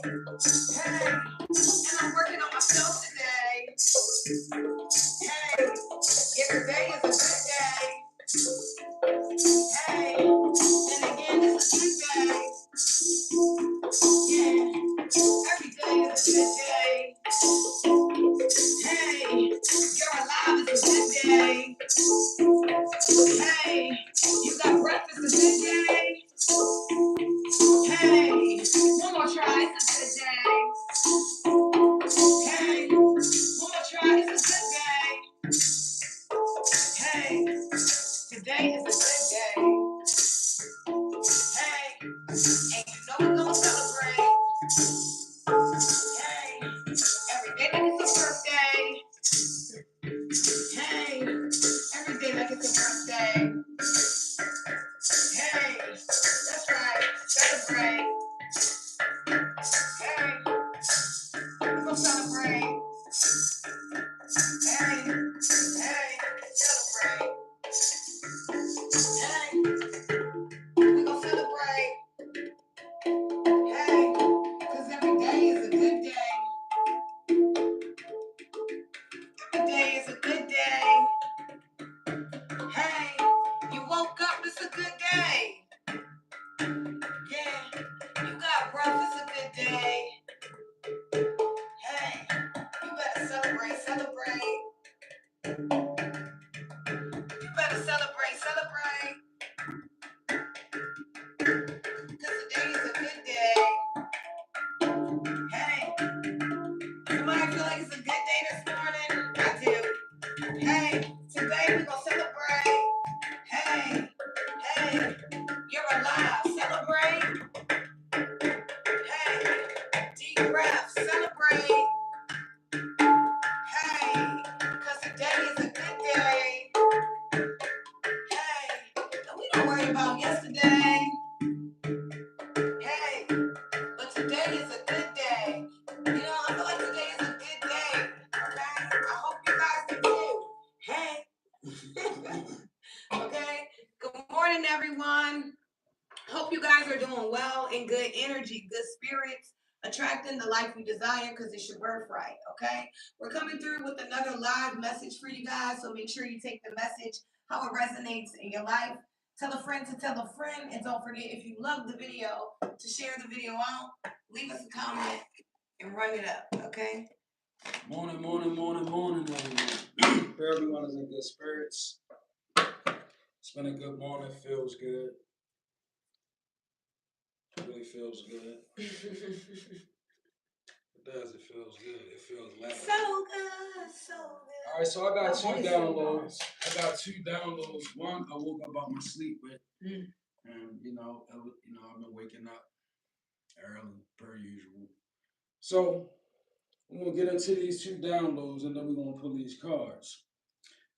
Hey, and I'm working on myself today. Hey, every day is a good day. Hey, and again, it's a good day. Yeah, every day is a good day. Hey, you're alive, it's a good day. Hey, you got breakfast, it's a good day. Hey, one more try, it's a good day. Hey, one more try, it's a good day. Hey, today is a good day. Hey, and you know we're gonna celebrate. Hey, every day like it's a birthday. Hey, every day like it's a birthday. Hey, that's right, celebrate. Hey, we're gonna celebrate. Hey, hey, celebrate. Hey, we're gonna celebrate. Hey, because every day is a good day. Every day is a good day. Hey, you woke up, it's a good day. Yeah, you got breath, it's a good day. Hey, you better celebrate, celebrate. You better celebrate, celebrate. Because today is a good day. Hey, somebody feel like it's a good day this morning? I do. Hey, today we're gonna celebrate. Hey, hey, you're alive, celebrate. Hey, deep breath, celebrate. Hey, because today is a good day. Hey, and we don't worry about yesterday. Hey, but today is a good day. You know, I feel like today is a good day. Okay? I hope you guys do too. Hey. Okay? Good morning, everyone. Hope you guys are doing well, in good energy, good spirits, attracting the life you desire because it's your birthright. Okay? We're coming through with another live message for you guys, so make sure you take the message how it resonates in your life. Tell a friend to tell a friend, and don't forget, if you love the video, to share the video out, leave us a comment, and run it up. Okay? Morning, everyone. Pray everyone is in good spirits. It's been a good morning. Feels good. It really feels good. It does. It feels good. It feels loud. So good, so good. All right, so I got two downloads. One, I woke up out my sleep with, and I've been waking up early per usual. So we're gonna get into these two downloads, and then we're gonna pull these cards.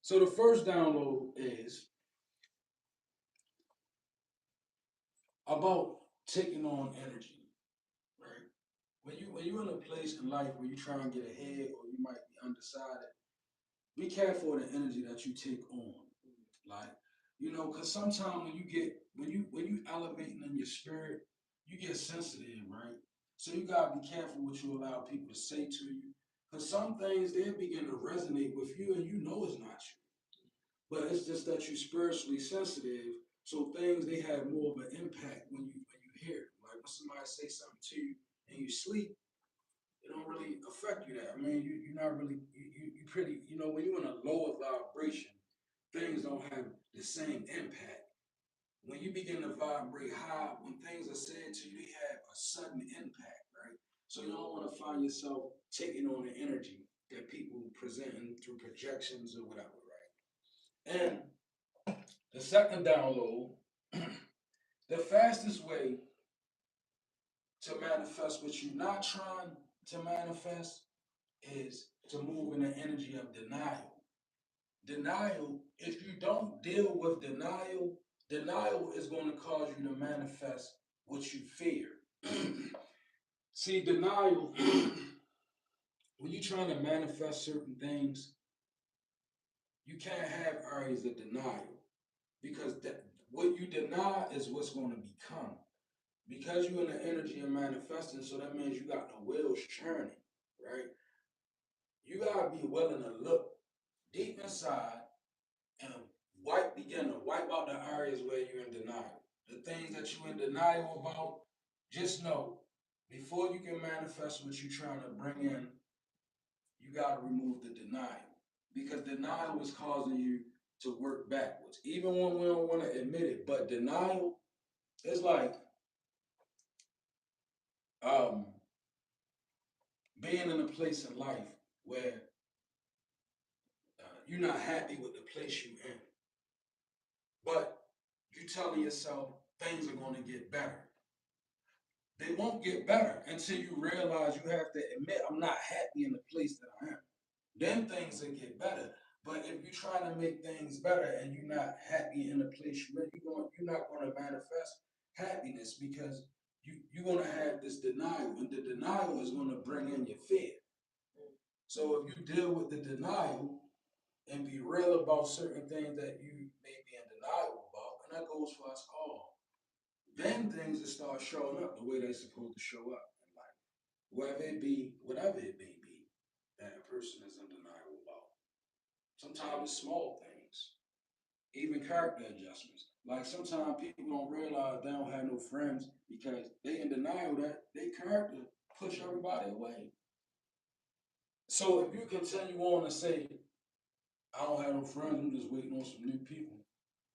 So the first download is about taking on energy, right? When you're in a place in life where you try and get ahead or you might be undecided, be careful of the energy that you take on. Like, because sometimes when you elevating in your spirit, you get sensitive, right? So you gotta be careful what you allow people to say to you. Because some things they begin to resonate with you and you know it's not you. But it's just that you're spiritually sensitive, so things they have more of an impact when you hear it. Like when somebody say something to you and you sleep, it don't really affect you that. I mean, you're not really you pretty when you're in a lower vibration, things don't have the same impact. When you begin to vibrate high, when things are said to you, they have a sudden impact, right? So you don't want to find yourself taking on the energy that people presenting through projections or whatever, right? And the second download, the fastest way to manifest what you're not trying to manifest is to move in the energy of denial. Denial, if you don't deal with denial, denial is going to cause you to manifest what you fear. See, denial, when you're trying to manifest certain things, you can't have areas of denial because what you deny is what's going to become. because you're in the energy of manifesting, so that means you got the wheels churning, right? You gotta be willing to look deep inside and begin to wipe out the areas where you're in denial. The things that you're in denial about, just know before you can manifest what you're trying to bring in, you got to remove the denial, because denial is causing you to work backwards, even when we don't want to admit it. But denial is like um, being in a place in life where you're not happy with the place you're in, but you telling yourself things are going to get better. They won't get better until you realize you have to admit, I'm not happy in the place that I am. Then things will get better. But if you're trying to make things better and you're not happy in the place you're in, you're not going to manifest happiness, because you're going to have this denial, and the denial is going to bring in your fear. So if you deal with the denial and be real about certain things that you may be in denial about, and that goes for us all, then things will start showing up the way they're supposed to show up in life. Whatever it may be that a person is in denial about. Sometimes it's small things, even character adjustments. Like sometimes people don't realize they don't have no friends because they in denial that their character push everybody away. So if you continue on to say, I don't have no friends, I'm just waiting on some new people,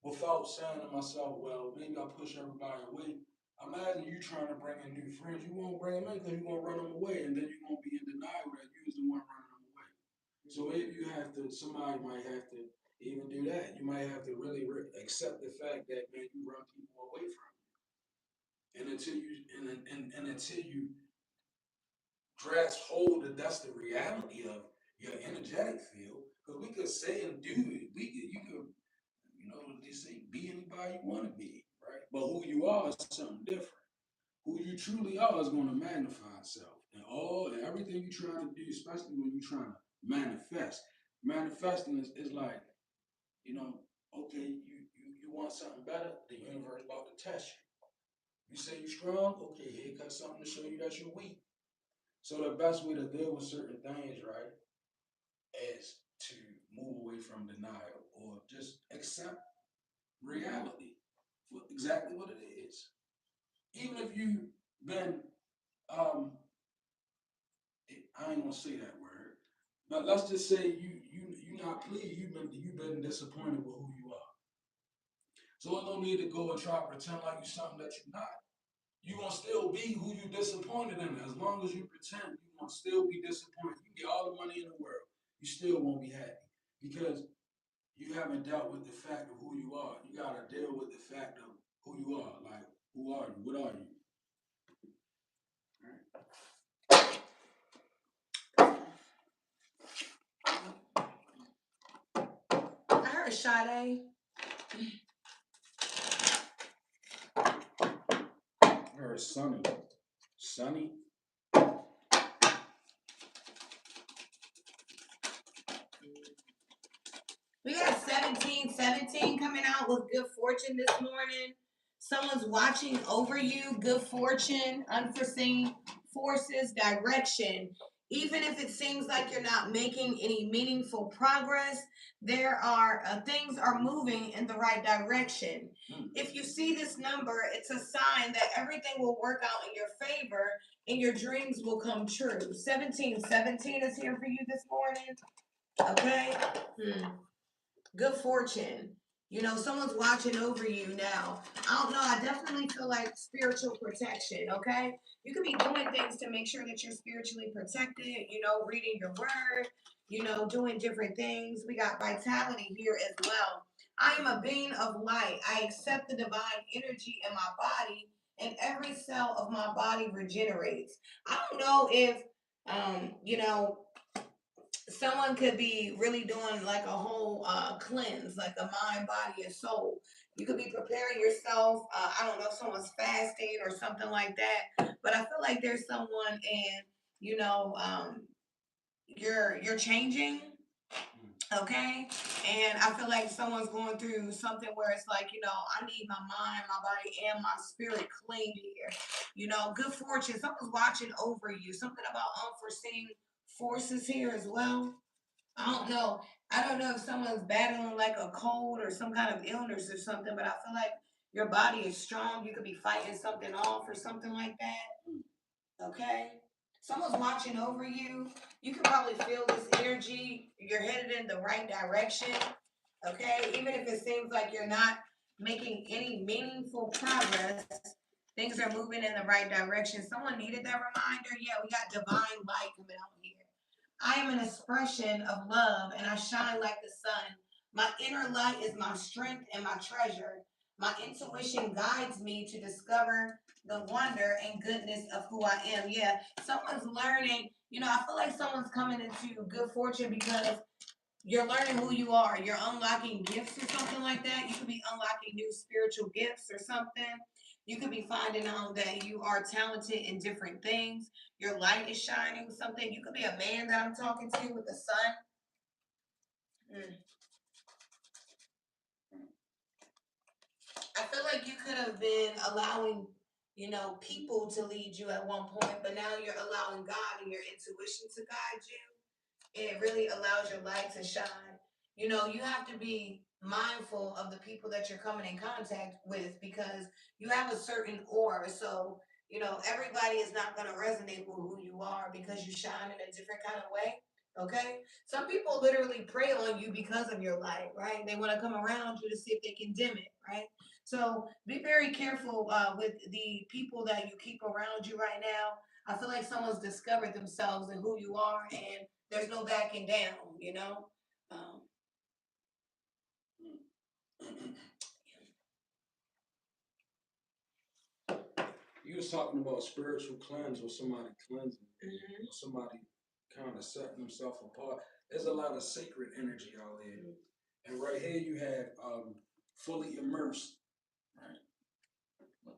without saying to myself, well, maybe I push everybody away. Imagine you trying to bring in new friends. You won't bring them in because you're going to run them away. And then you're going to be in denial that you was the one running them away. So maybe somebody might have to even do that. You might have to really accept the fact that, man, you run people away from you. And until you grasp hold that that's the reality of your energetic field, because we could say and do it. You could, they say be anybody you want to be, right? But who you are is something different. Who you truly are is going to magnify itself. And everything you're trying to do, especially when you're trying to manifest. Manifesting is like, you know, okay, you want something better, the universe about to test you. You say you're strong, okay, here comes something to show you that you're weak. So the best way to deal with certain things, right, is to move away from denial or just accept reality for exactly what it is. Even if you've been, um, I ain't gonna say that word, but let's just say you not pleased. You've been disappointed with who you are. So there's no need to go and try to pretend like you're something that you're not. You're gonna still be who you disappointed in. As long as you pretend, you're gonna still be disappointed. You get all the money in the world, you still won't be happy because you haven't dealt with the fact of who you are. You gotta deal with the fact of who you are. Like, who are you? What are you? I heard Sade. I heard Sunny. Sunny. We got 1717 coming out with good fortune this morning. Someone's watching over you, good fortune, unforeseen forces, direction. Even if it seems like you're not making any meaningful progress, there are things are moving in the right direction. If you see this number, it's a sign that everything will work out in your favor and your dreams will come true. 1717 is here for you this morning. Okay? Good fortune. You know, someone's watching over you now. I don't know. I definitely feel like spiritual protection, okay? You could be doing things to make sure that you're spiritually protected, reading your word, doing different things. We got vitality here as well. I am a being of light. I accept the divine energy in my body, and every cell of my body regenerates. I don't know if, someone could be really doing like a whole cleanse, like a mind, body, and soul. You could be preparing yourself. I don't know if someone's fasting or something like that, but I feel like there's someone, and you know, um, you're changing. Okay. And I feel like someone's going through something where it's like, I need my mind, my body, and my spirit cleaned here. Good fortune. Someone's watching over you. Something about unforeseen forces here as well. I don't know. I don't know if someone's battling like a cold or some kind of illness or something, but I feel like your body is strong. You could be fighting something off or something like that. Okay? Someone's watching over you. You can probably feel this energy. You're headed in the right direction. Okay? Even if it seems like you're not making any meaningful progress, things are moving in the right direction. Someone needed that reminder. Yeah, we got divine light coming out here. I am an expression of love and I shine like the sun. My inner light is my strength and my treasure. My intuition guides me to discover the wonder and goodness of who I am. Yeah, someone's learning. I feel like someone's coming into good fortune because you're learning who you are. You're unlocking gifts or something like that. You could be unlocking new spiritual gifts or something. You could be finding out that you are talented in different things. Your light is shining. Something. You could be a man that I'm talking to with the sun. Mm. I feel like you could have been allowing, people to lead you at one point, but now you're allowing God and your intuition to guide you. And it really allows your light to shine. You have to be mindful of the people that you're coming in contact with because you have a certain aura. So, everybody is not going to resonate with who you are because you shine in a different kind of way. Okay. Some people literally prey on you because of your light, right? They want to come around you to see if they can dim it, right? So be very careful with the people that you keep around you right now. I feel like someone's discovered themselves and who you are, and there's no backing down. Um, You was talking about spiritual cleanse or somebody cleansing, or somebody kind of setting themselves apart. There's a lot of sacred energy out there. And right here you have fully immersed, right?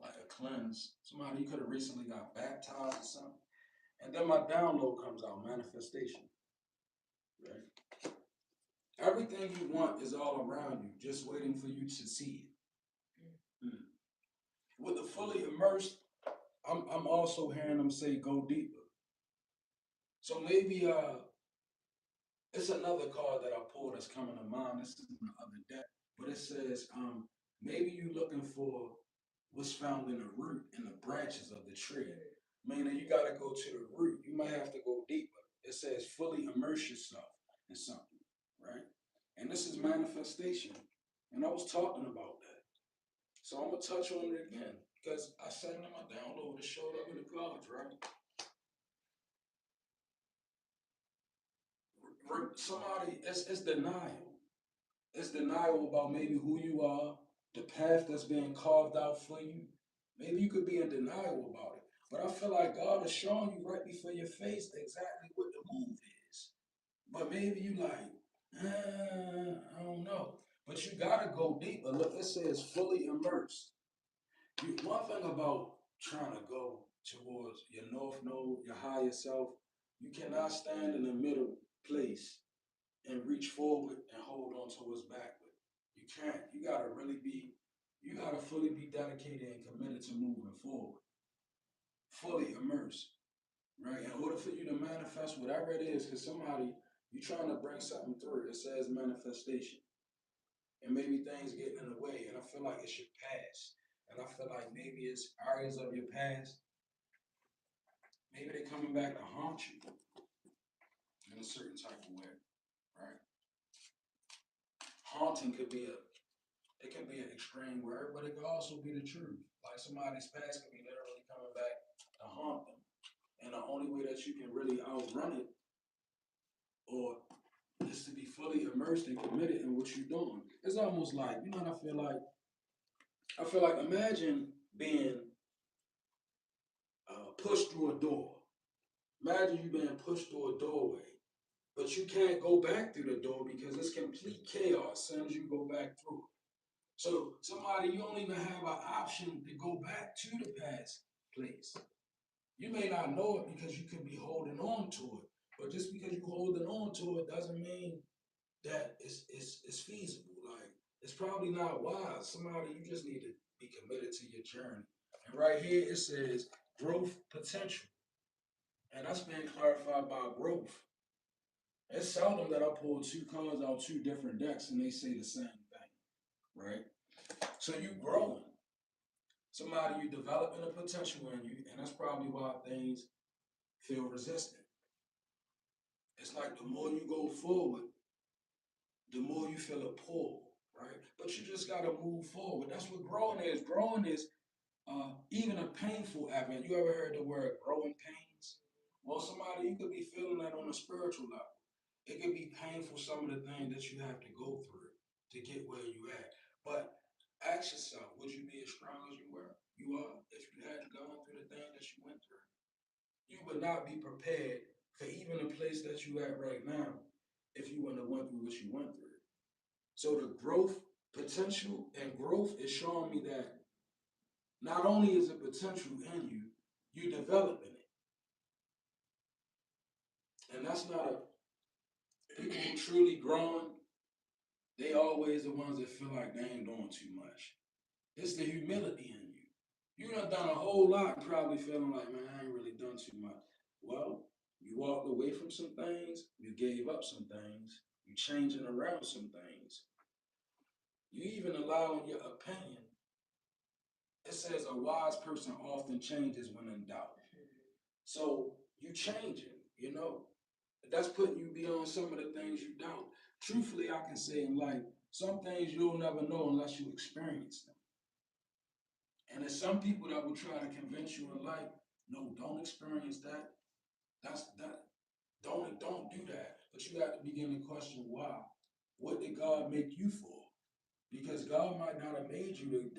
Like a cleanse. Somebody you could have recently got baptized or something. And then my download comes out, manifestation. Right? Everything you want is all around you, just waiting for you to see it. Mm. With the fully immersed, I'm also hearing them say go deeper. So maybe it's another card that I pulled that's coming to mind. This is in the other deck, but it says maybe you're looking for what's found in the root and the branches of the tree. Meaning you got to go to the root. You might have to go deeper. It says fully immerse yourself in something, right? And this is manifestation. And I was talking about that. So I'm gonna touch on it again because I said it in my download. It showed up in the cards, right? Somebody, it's denial. It's denial about maybe who you are, the path that's being carved out for you. Maybe you could be in denial about it. But I feel like God is showing you right before your face exactly what the move is. But maybe you like, I don't know. But you gotta go deeper. Look, it says fully immersed. One thing about trying to go towards your north node, your higher self, you cannot stand in the middle place and reach forward and hold on to what's backward. You can't. You gotta fully be dedicated and committed to moving forward, fully immersed, right? In order for you to manifest whatever it is, because somebody, you're trying to bring something through, it says manifestation. And maybe things getting in the way, and I feel like it's your past. And I feel like maybe it's areas of your past, maybe they're coming back to haunt you in a certain type of way, right? Haunting could be it can be an extreme word, but it could also be the truth. Like somebody's past could be literally coming back to haunt them. And the only way that you can really outrun it or is to be fully immersed and committed in what you're doing. It's almost like, you know what I feel like? I feel like imagine being pushed through a door. Imagine you being pushed through a doorway, but you can't go back through the door because it's complete chaos as soon as you go back through it. So somebody, you don't even have an option to go back to the past place. You may not know it because you could be holding on to it. But just because you're holding on to it doesn't mean that it's feasible. Like it's probably not wise. Somebody you just need to be committed to your journey. And right here it says growth potential, and that's being clarified by growth. It's seldom that I pull two cards out two different decks and they say the same thing, right? So you growing. Somebody you developing a potential in you, and that's probably why things feel resistant. It's like the more you go forward, the more you feel a pull, right? But you just gotta move forward. That's what growing is. Growing is even a painful event. You ever heard the word growing pains? Well, somebody you could be feeling that on a spiritual level. It could be painful some of the things that you have to go through to get where you at. But ask yourself, would you be as strong as you are if you hadn't gone through the thing that you went through? You would not be prepared for even the place that you at right now if you wouldn't have went through what you went through. So the growth potential and growth is showing me that not only is it potential in you, you're developing it. And that's not a people who truly growing, they always the ones that feel like they ain't doing too much. It's the humility in you. You done a whole lot and probably feeling like, man, I ain't really done too much. Well, you walked away from some things, you gave up some things, you changing around some things. You even allowing your opinion. It says a wise person often changes when in doubt. So you changing, you know. That's putting you beyond some of the things you doubt. Truthfully, I can say in life, some things you'll never know unless you experience them. And there's some people that will try to convince you in life, no, don't experience that. That's that. Don't do that. But you have to begin to question why. What did God make you for? Because God might not have made you to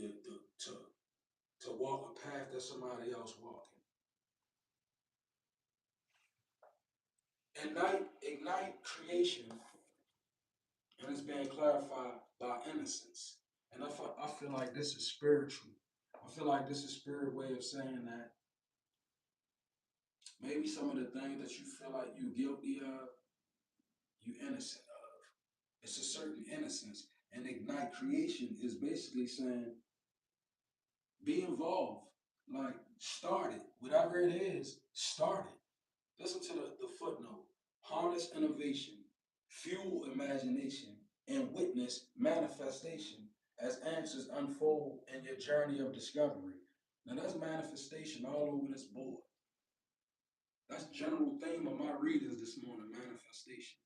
walk a path that somebody else walking. Ignite creation, and it's being clarified by innocence. And I feel like this is spiritual. I feel like this is spirit way of saying that maybe some of the things that you feel like you're guilty of, you innocent of. It's a certain innocence. And ignite creation is basically saying be involved. Like start it. Whatever it is, start it. Listen to the footnote. Harness innovation, fuel imagination, and witness manifestation as answers unfold in your journey of discovery. Now that's manifestation all over this board. That's the general theme of my readings this morning, manifestation.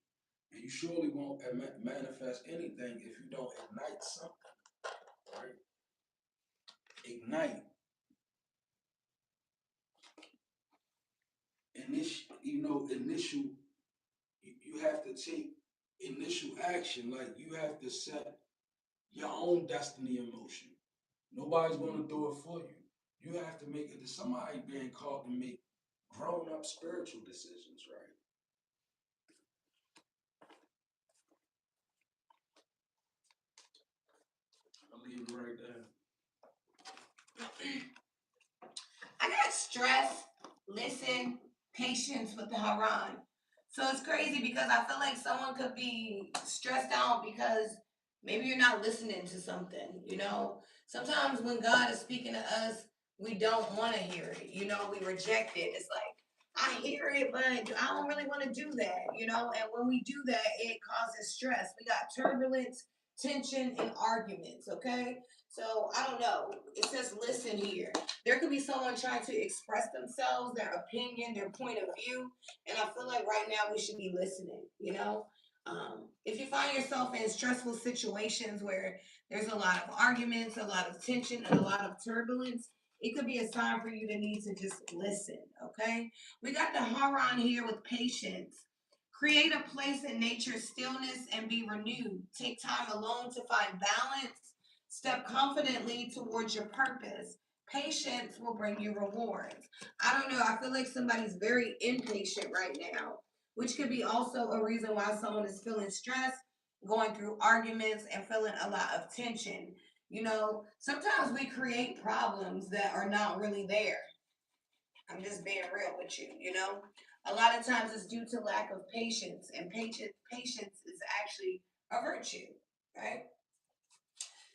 And you surely won't manifest anything if you don't ignite something, right? Ignite. Initial, you have to take initial action. Like you have to set your own destiny in motion. Nobody's going to do it for you. You have to make it. Somebody being called to make grown up spiritual decisions, right? I'll leave it right there. I got stress, listen, patience with the Haran. So it's crazy because I feel like someone could be stressed out because maybe you're not listening to something, you know? Sometimes when God is speaking to us, we don't want to hear it, you know? We reject it. It's like, I hear it, but I don't really want to do that, you know? And when we do that, it causes stress. We got turbulence, tension, and arguments, okay? So I don't know. It says listen here. There could be someone trying to express themselves, their opinion, their point of view, and I feel like right now we should be listening. You know, if you find yourself in stressful situations where there's a lot of arguments, a lot of tension, and a lot of turbulence, it could be a sign for you to need to just listen. Okay, we got the Haran here with patience. Create a place in nature's stillness and be renewed. Take time alone to find balance. Step confidently towards your purpose. Patience will bring you rewards. I don't know. I feel like somebody's very impatient right now, which could be also a reason why someone is feeling stressed, going through arguments, and feeling a lot of tension. You know, sometimes we create problems that are not really there. I'm just being real with you, you know? A lot of times it's due to lack of patience, and patience is actually a virtue, right?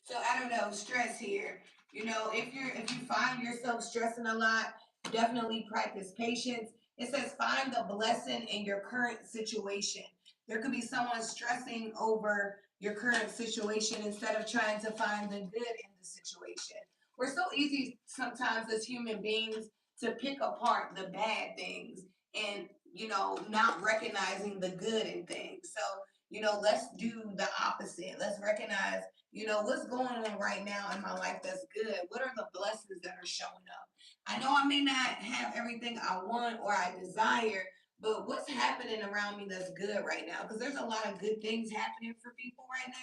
So I don't know, stress here. You know, if you find yourself stressing a lot, definitely practice patience. It says find the blessing in your current situation. There could be someone stressing over your current situation instead of trying to find the good in the situation. We're so easy sometimes as human beings to pick apart the bad things and, you know, not recognizing the good in things. So, you know, let's do the opposite. Let's recognize, you know, what's going on right now in my life that's good. What are the blessings that are showing up? I know I may not have everything I want or I desire, but what's happening around me that's good right now? Because there's a lot of good things happening for people right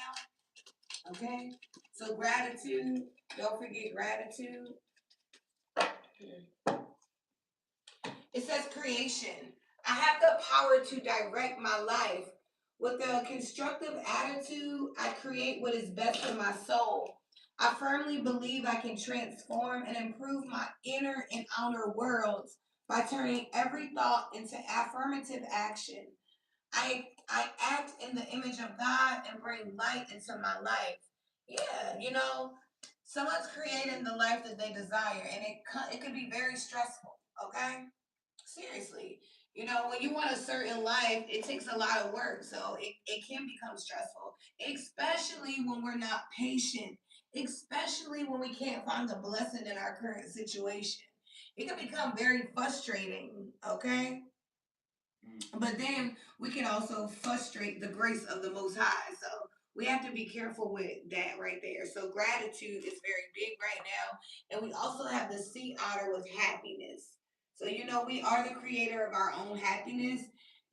now. Okay? So gratitude, don't forget gratitude. It says creation. I have the power to direct my life. With a constructive attitude, I create what is best for my soul. I firmly believe I can transform and improve my inner and outer worlds by turning every thought into affirmative action. I act in the image of God and bring light into my life. Yeah, you know, someone's creating the life that they desire, and it could be very stressful. Okay, seriously. You know, when you want a certain life, it takes a lot of work. So it can become stressful, especially when we're not patient, especially when we can't find the blessing in our current situation. It can become very frustrating, okay? But then we can also frustrate the grace of the Most High. So we have to be careful with that right there. So gratitude is very big right now. And we also have the sea otter with happiness. So, you know, we are the creator of our own happiness.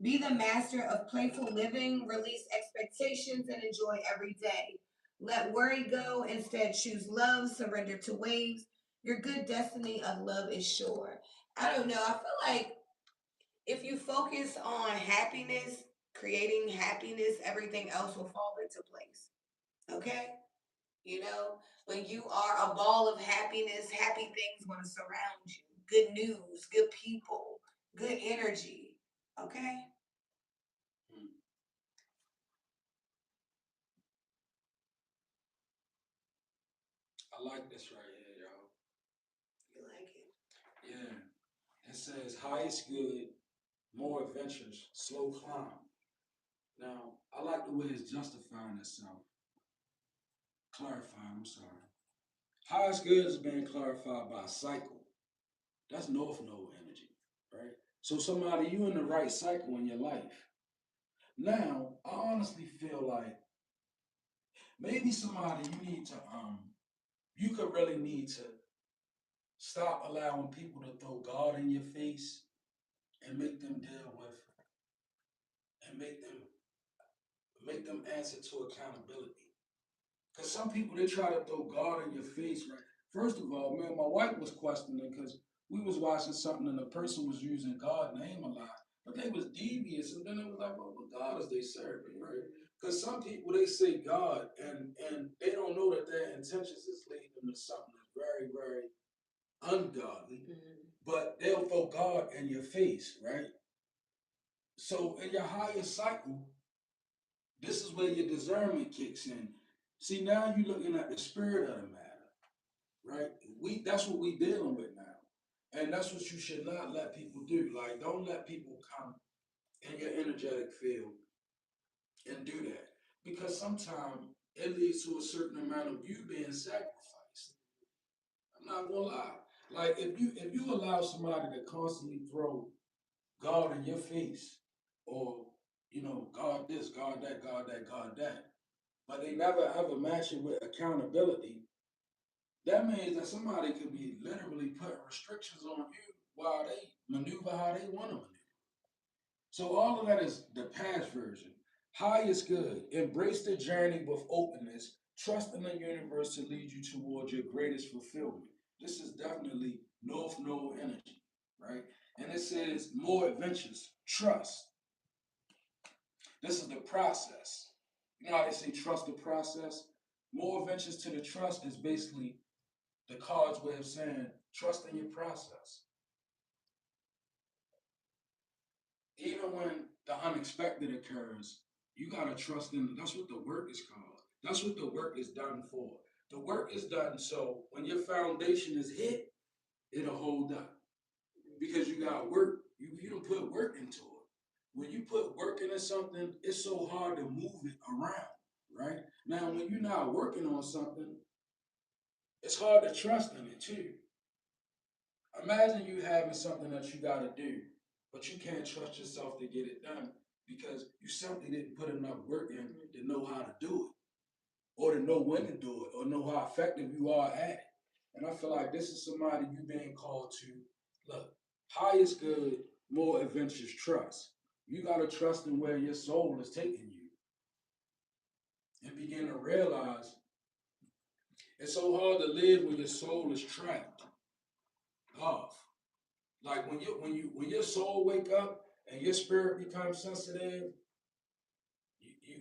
Be the master of playful living, release expectations, and enjoy every day. Let worry go, instead, choose love, surrender to waves. Your good destiny of love is sure. I don't know. I feel like if you focus on happiness, creating happiness, everything else will fall into place. Okay? You know, when you are a ball of happiness, happy things going to surround you. Good news, good people, good energy. Okay? Hmm. I like this right here, y'all. You like it? Yeah. It says highest good, more adventures, slow climb. Now, I like the way it's justifying itself. Clarifying, I'm sorry. Highest good is being clarified by a cycle. That's North Node energy, right? So somebody, you in the right cycle in your life. Now, I honestly feel like maybe somebody you need to you could really need to stop allowing people to throw God in your face and make them deal with and make them answer to accountability. Because some people they try to throw God in your face, right? First of all, man, my wife was questioning because we was watching something and the person was using God name a lot, but they was devious, and then it was like, well, what God is they serving, right? Because some people they say God and they don't know that their intentions is leading them to something that's very very ungodly, but they'll throw God in your face, right? So in your higher cycle, this is where your discernment kicks in. See, now you're looking at the spirit of the matter, right? We That's what we dealing with now. And that's what you should not let people do. Like, don't let people come in your energetic field and do that. Because sometimes it leads to a certain amount of you being sacrificed. I'm not gonna lie. Like if you allow somebody to constantly throw God in your face, or God this, God that, God that, God that, but they never ever match it with accountability, that means that somebody could be literally putting restrictions on you while they maneuver how they want to maneuver. So all of that is the past version. High is good. Embrace the journey with openness. Trust in the universe to lead you towards your greatest fulfillment. This is definitely North Node energy, right? And it says more adventures. Trust. This is the process. You know how they say trust the process? More adventures to the trust is basically the card's way of saying trust in your process. even when the unexpected occurs, you gotta trust in. That's what the work is called. That's what the work is done for. The work is done so when your foundation is hit, it'll hold up because you got work. You don't put work into it. When you put work into something, it's so hard to move it around. Right now, when you're not working on something, it's hard to trust in it too. Imagine you having something that you got to do, but you can't trust yourself to get it done because you simply didn't put enough work in to know how to do it, or to know when to do it, or know how effective you are at it. And I feel like this is somebody you being called to look. Highest good, more adventurous trust. You got to trust in where your soul is taking you and begin to realize it's so hard to live when your soul is trapped off. Like when your soul wake up and your spirit becomes sensitive, you you,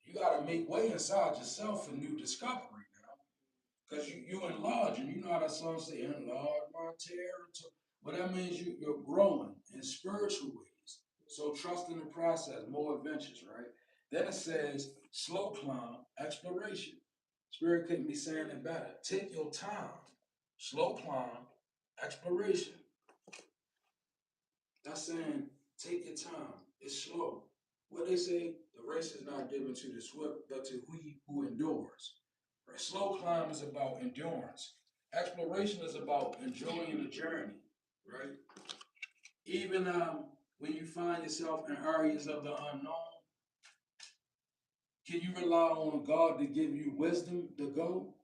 you gotta make way inside yourself for new discovery now. Cause you enlarge, and you know how that song say, enlarge my territory. Well, that means you're growing in spiritual ways. So trust in the process, more adventures, right? Then it says slow climb, exploration. Spirit couldn't be saying it better. Take your time. Slow climb, exploration. That's saying take your time. It's slow. What they say, the race is not given to the swift, but to he who endures. Right? Slow climb is about endurance. Exploration is about enjoying the journey, right? Even when you find yourself in areas of the unknown, can you rely on God to give you wisdom to go?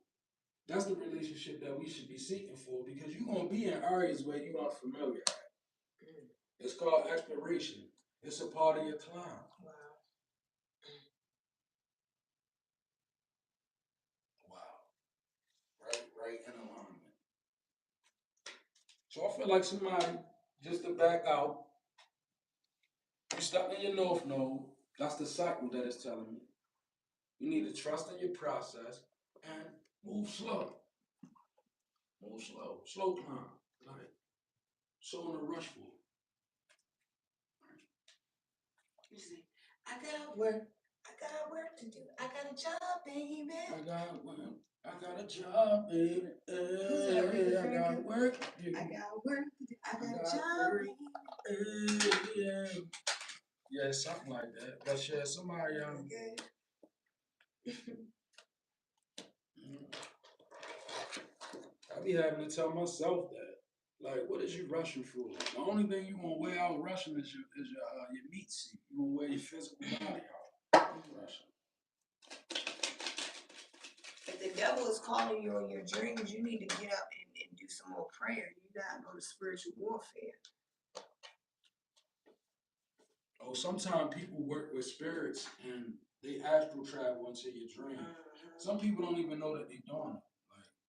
That's the relationship that we should be seeking for because you're going to be in areas where you aren't familiar. It's called exploration. It's a part of your climb. Wow. Wow. Right in alignment. So I feel like somebody, just to back out, you stuck in your north node. That's the cycle that it's telling me. You need to trust in your process and move slow. Move slow. Slow climb. Like, so in a rush for. You see, I got work. I got work to do. I got a job, baby. I got work. I got a job, baby. I got work to do. I got work to do. I got a job, baby. Yeah. Yeah, something like that. But yeah, somebody okay. I be having to tell myself that. Like, what is you rushing for? The only thing you gonna wear out rushing is your meat suit. You gonna wear your physical body out. Rushing. If the devil is calling you in your dreams, you need to get up and do some more prayer. You gotta go to spiritual warfare. Oh, sometimes people work with spirits and they astral travel into your dream. Some people don't even know that they're doing it.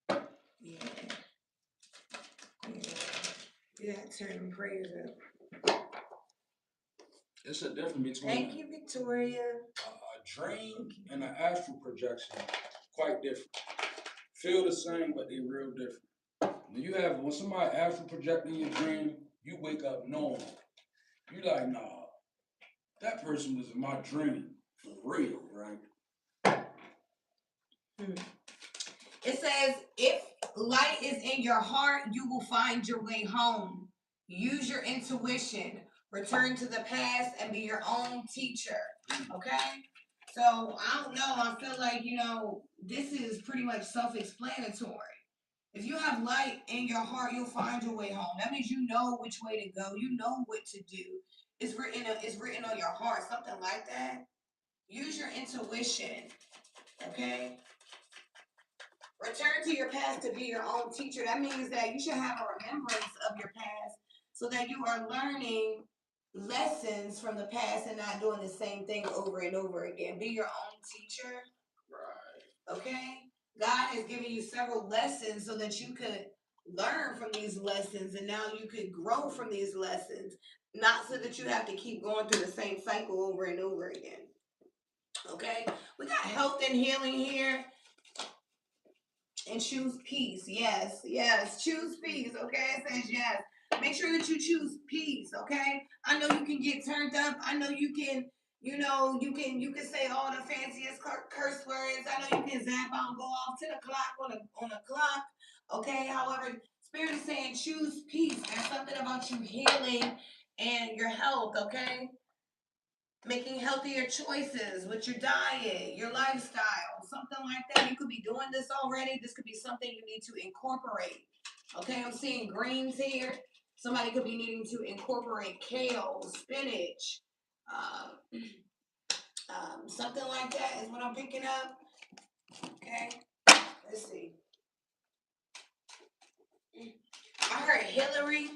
Like, yeah. You gotta turn prayers up. It's a difference between thank you, Victoria. A dream and an astral projection, quite different. Feel the same, but they real different. When somebody astral projecting your dream, you wake up knowing. You like, nah, that person was in my dream for real, right? It says, if light is in your heart, you will find your way home. Use your intuition. Return to the past and be your own teacher. Okay? So, I don't know. I feel like, this is pretty much self-explanatory. If you have light in your heart, you'll find your way home. That means you know which way to go. You know what to do. It's written on your heart, something like that. Use your intuition. Okay? Return to your past to be your own teacher. That means that you should have a remembrance of your past so that you are learning lessons from the past and not doing the same thing over and over again. Be your own teacher. Right. Okay? God has given you several lessons so that you could learn from these lessons and now you could grow from these lessons, not so that you have to keep going through the same cycle over and over again. Okay? We got health and healing here. And choose peace. Yes. Choose peace. Okay. It says yes. Make sure that you choose peace, okay? I know you can get turned up. I know you can, you can say all the fanciest curse words. I know you can zap out and go off to the clock on a clock, okay? However, Spirit is saying choose peace. There's something about you healing and your health, okay? Making healthier choices with your diet, your lifestyle, something like that. You could be doing this already. This could be something you need to incorporate. Okay, I'm seeing greens here. Somebody could be needing to incorporate kale, spinach, um, something like that is what I'm picking up. Okay, let's see. I heard Hillary.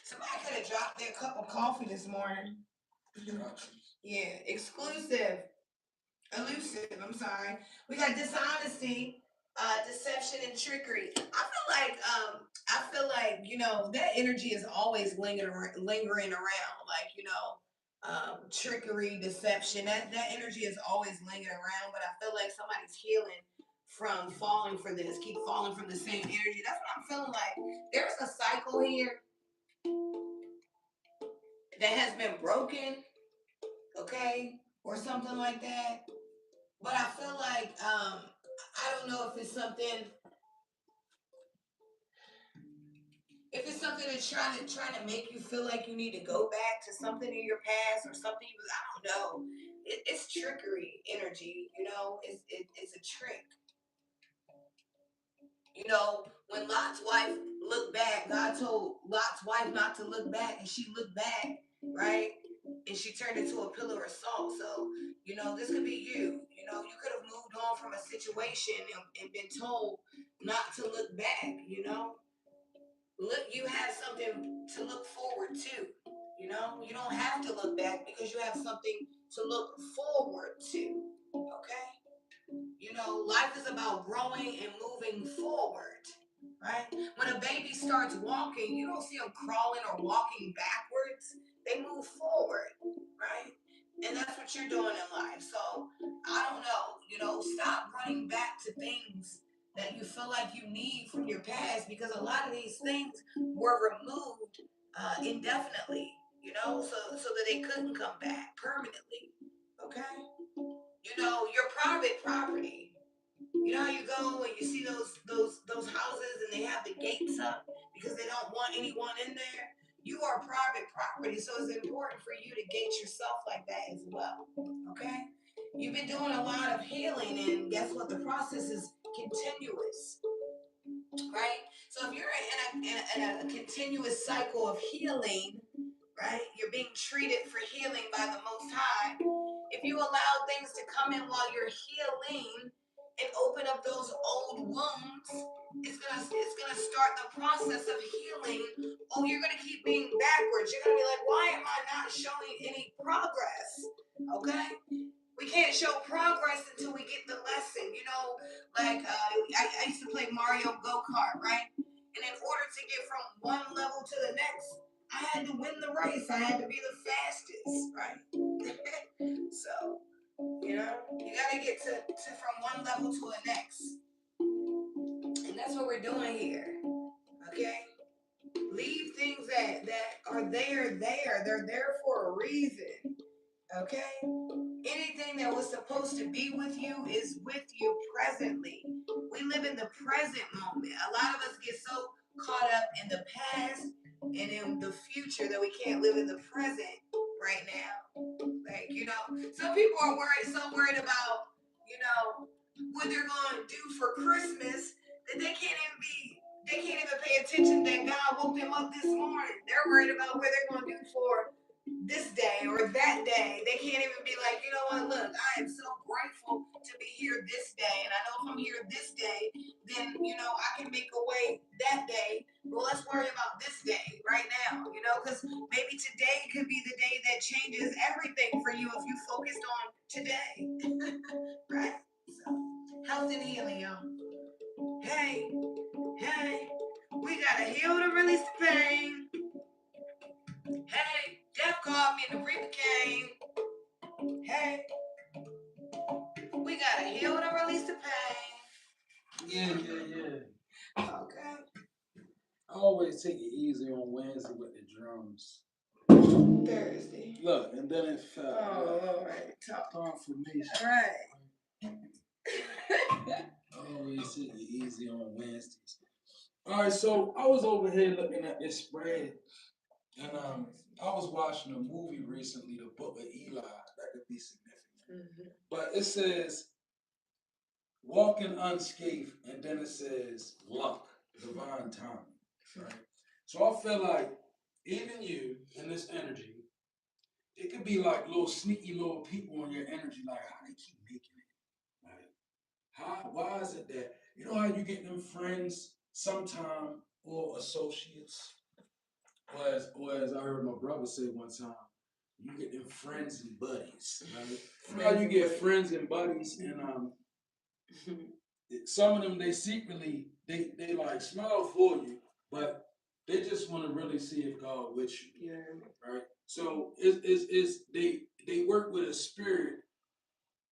Somebody could have dropped their cup of coffee this morning. Yeah, exclusive. Elusive, I'm sorry. We got dishonesty, deception, and trickery. I feel like that energy is always lingering around. Like trickery, deception. That energy is always lingering around. But I feel like somebody's healing from falling for this. Keep falling from the same energy. That's what I'm feeling like. There's a cycle here that has been broken. Okay, or something like that. But I feel like I don't know if it's something that's trying to make you feel like you need to go back to something in your past or something I don't know. It's trickery energy, it's a trick. When Lot's wife looked back, God told Lot's wife not to look back, and she looked back, right? And she turned into a pillar of salt. So, this could be you. You could have moved on from a situation and been told not to look back, Look, you have something to look forward to. You don't have to look back because you have something to look forward to. Okay? Life is about growing and moving forward, right? When a baby starts walking, you don't see them crawling or walking backwards. They move forward, right? And that's what you're doing in life. So I don't know, stop running back to things that you feel like you need from your past because a lot of these things were removed indefinitely, so that they couldn't come back permanently. Okay? Your private property. You know how you go and you see those houses and they have the gates up because they don't want anyone in there? You are private property, so it's important for you to gate yourself like that as well. Okay? You've been doing a lot of healing, and guess what? The process is continuous, right? So if you're in a continuous cycle of healing, right? You're being treated for healing by the Most High. If you allow things to come in while you're healing and open up those old wounds, it's gonna start the process of healing. Oh, you're gonna keep being backwards. You're gonna be like, why am I not showing any progress? Okay. We can't show progress until we get the lesson. Like I used to play Mario Go Kart, right? And in order to get from one level to the next, I had to win the race. I had to be the fastest, right? So, you gotta get to from one level to the next. And that's what we're doing here. Okay? Leave things that are there. They're there for a reason. Okay? Anything that was supposed to be with you is with you presently. We live in the present moment. A lot of us get so caught up in the past and in the future that we can't live in the present right now. Like, some people are so worried about, what they're going to do for Christmas that they can't even pay attention that God woke them up this morning. They're worried about what they're going to do for this day or that day. They can't even be like, you know what, look, I am so grateful to be here this day. And I know if I'm here this day, then, I can make a way that day. Well, let's worry about this day right now, because maybe today could be the day that changes everything for you if you focused on today. Right? So, health and healing, y'all. Hey, we gotta heal to release the pain. Hey. Hey, we gotta heal and release the pain. Yeah. Okay. I always take it easy on Wednesday with the drums. Thursday. Look, and then it fell. Oh, all right. Talk. Confirmation. All right. I always take it easy on Wednesdays. All right, so I was over here looking at this spread, and I was watching a movie recently, The Book of Eli. That could be significant. But it says walking unscathed, and then it says luck, divine timing. Right? So I feel like even you in this energy, it could be like little sneaky little people in your energy, like how they keep making it. Like, why is it that you know how you get them friends sometime or associates? Or as I heard my brother say one time, you get them friends and buddies, right? You know how you get friends and buddies, and some of them they secretly they like smile for you, but they just want to really see if God with you. Yeah. Right. So it's they work with a spirit.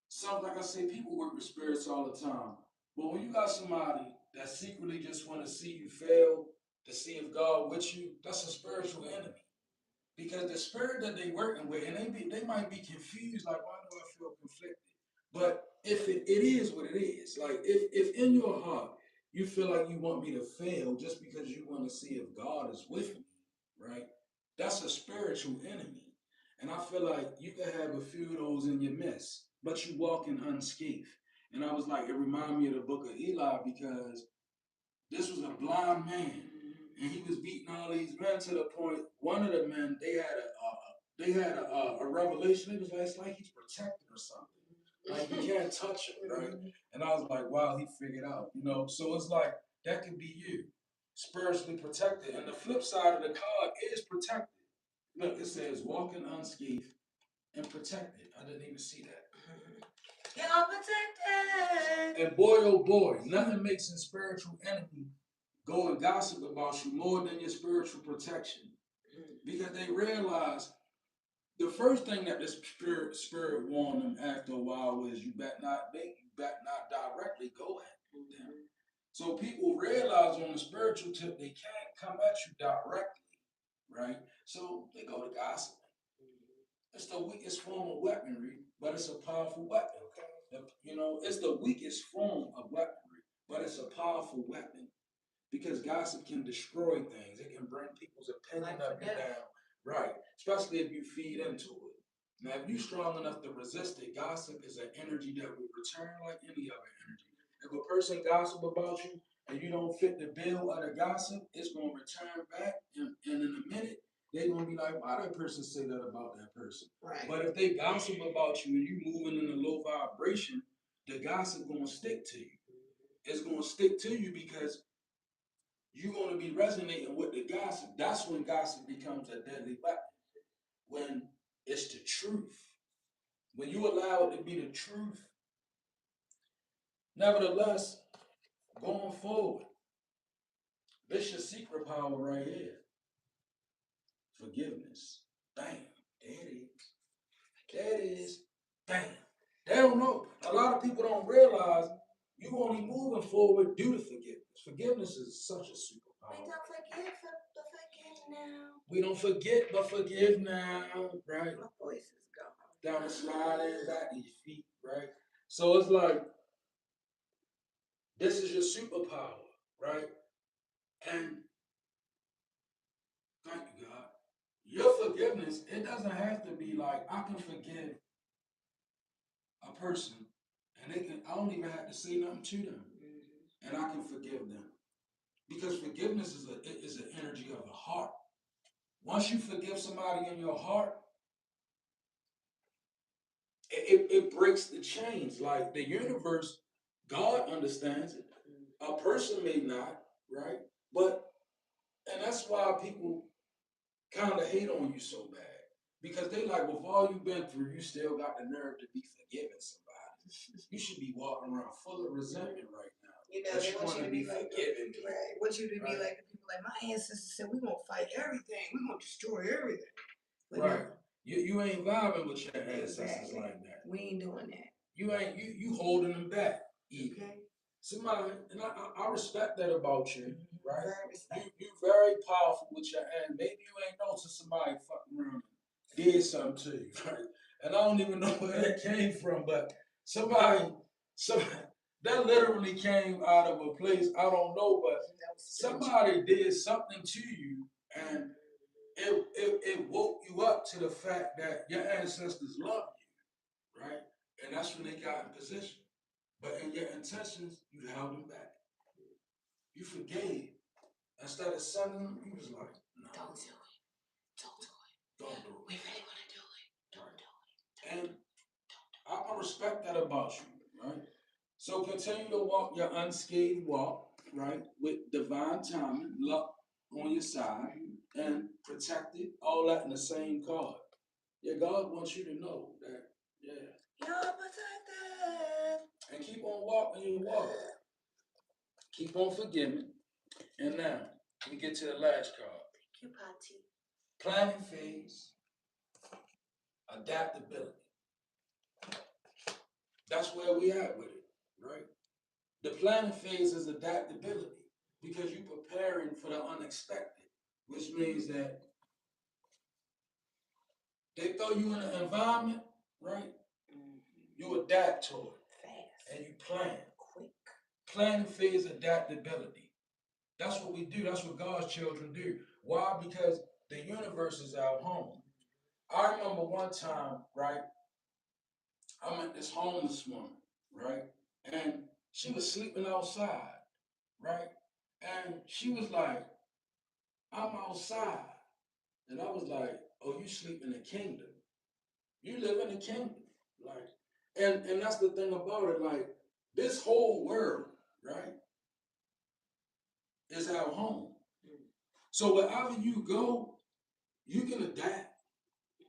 Some like I say, people work with spirits all the time. But when you got somebody that secretly just want to see you fail, to see if God with you, that's a spiritual enemy. Because the spirit that they working with, and they might be confused, like, why do I feel conflicted? But if it is what it is, like if in your heart you feel like you want me to fail just because you want to see if God is with me, right? That's a spiritual enemy. And I feel like you can have a few of those in your midst, but you walking unscathed. And I was like, it reminded me of the book of Eli because this was a blind man, and he was beating all these men to the point. One of the men, they had a revelation. It was like it's like he's protected or something. Like you can't touch him, right? And I was like, wow, he figured out, you know. So it's like that could be you, spiritually protected. And the flip side of the card is protected. Look, it says walking unscathed and protected. I didn't even see that. You're protected. And boy, oh boy, nothing makes a spiritual enemy go and gossip about you more than your spiritual protection. Because they realize the first thing that the spirit warned them after a while was you better not directly go at them. So people realize on the spiritual tip they can't come at you directly, right? So they go to gossip. It's the weakest form of weaponry, but it's a powerful weapon. You know, it's the weakest form of weaponry, but it's a powerful weapon because gossip can destroy things. It can bring people's opinion of you down, right? Especially if you feed into it. Now, if you're strong enough to resist it, gossip is an energy that will return like any other energy. If a person gossip about you and you don't fit the bill of the gossip, it's going to return back, and in a minute, they're going to be like, why that person say that about that person? Right. But if they gossip about you and you moving in a low vibration, the gossip going to stick to you. It's going to stick to you because you're going to be resonating with the gossip. That's when gossip becomes a deadly weapon. When it's the truth. When you allow it to be the truth. Nevertheless, going forward, this your secret power right here. Forgiveness. Bam. There it is. There it is. Bam. They don't know. A lot of people don't realize you only moving forward due to forgiveness. Forgiveness is such a superpower. We don't forget, but forgive now. We don't forget, but forgive now, right? My voice is gone. Down the sliding back to your feet, right? So it's like this is your superpower, right? And thank you, God. Your forgiveness, it doesn't have to be like I can forgive a person and they can I don't even have to say nothing to them. And I can forgive them. Because forgiveness is an energy of the heart. Once you forgive somebody in your heart, it breaks the chains. Like the universe, God understands it. A person may not, right? But and that's why people kind of hate on you so bad. Because they like, with all you've been through, you still got the nerve to be forgiving somebody. You should be walking around full of resentment right now. You know, they want you to be like, right? Want you to be right? Like the people like my ancestors said, we're gonna fight everything, we're gonna destroy everything. But right. You ain't vibing with your ancestors like that. We ain't doing that. You holding them back. Even. Okay. Somebody, and I respect that about you, right? You very powerful with your hand. Maybe you ain't know till somebody fucking around and did something to you, right? And I don't even know where that came from, but somebody that literally came out of a place I don't know, but somebody did something to you, and it woke you up to the fact that your ancestors love you, right? And that's when they got in position. But in your intentions, you held them back. You forgave. Instead of sending them, you was like, no. Don't do it. Don't do it. Don't do it. We really want to do it. Don't do it. And I respect that about you, right? So continue to walk your unscathed walk, right? With divine timing, luck on your side, and protected, all that in the same card. Yeah, God wants you to know that, yeah. You're protected. And keep on walking your walk. Keep on forgiving. And now, we get to the last card. Thank you, Pati. Planning phase, adaptability. That's where we at with it, right? The planning phase is adaptability because you're preparing for the unexpected, which means that they throw you in an environment, right? You adapt to it. Fast. And you plan. Quick. Planning phase, adaptability. That's what we do. That's what God's children do. Why? Because the universe is our home. I remember one time, right? I met this homeless woman, right? And she was sleeping outside, right? And she was like, I'm outside. And I was like, oh, you sleep in the kingdom. You live in the kingdom. Like, and that's the thing about it, like, this whole world, right, is our home. So wherever you go, you can adapt.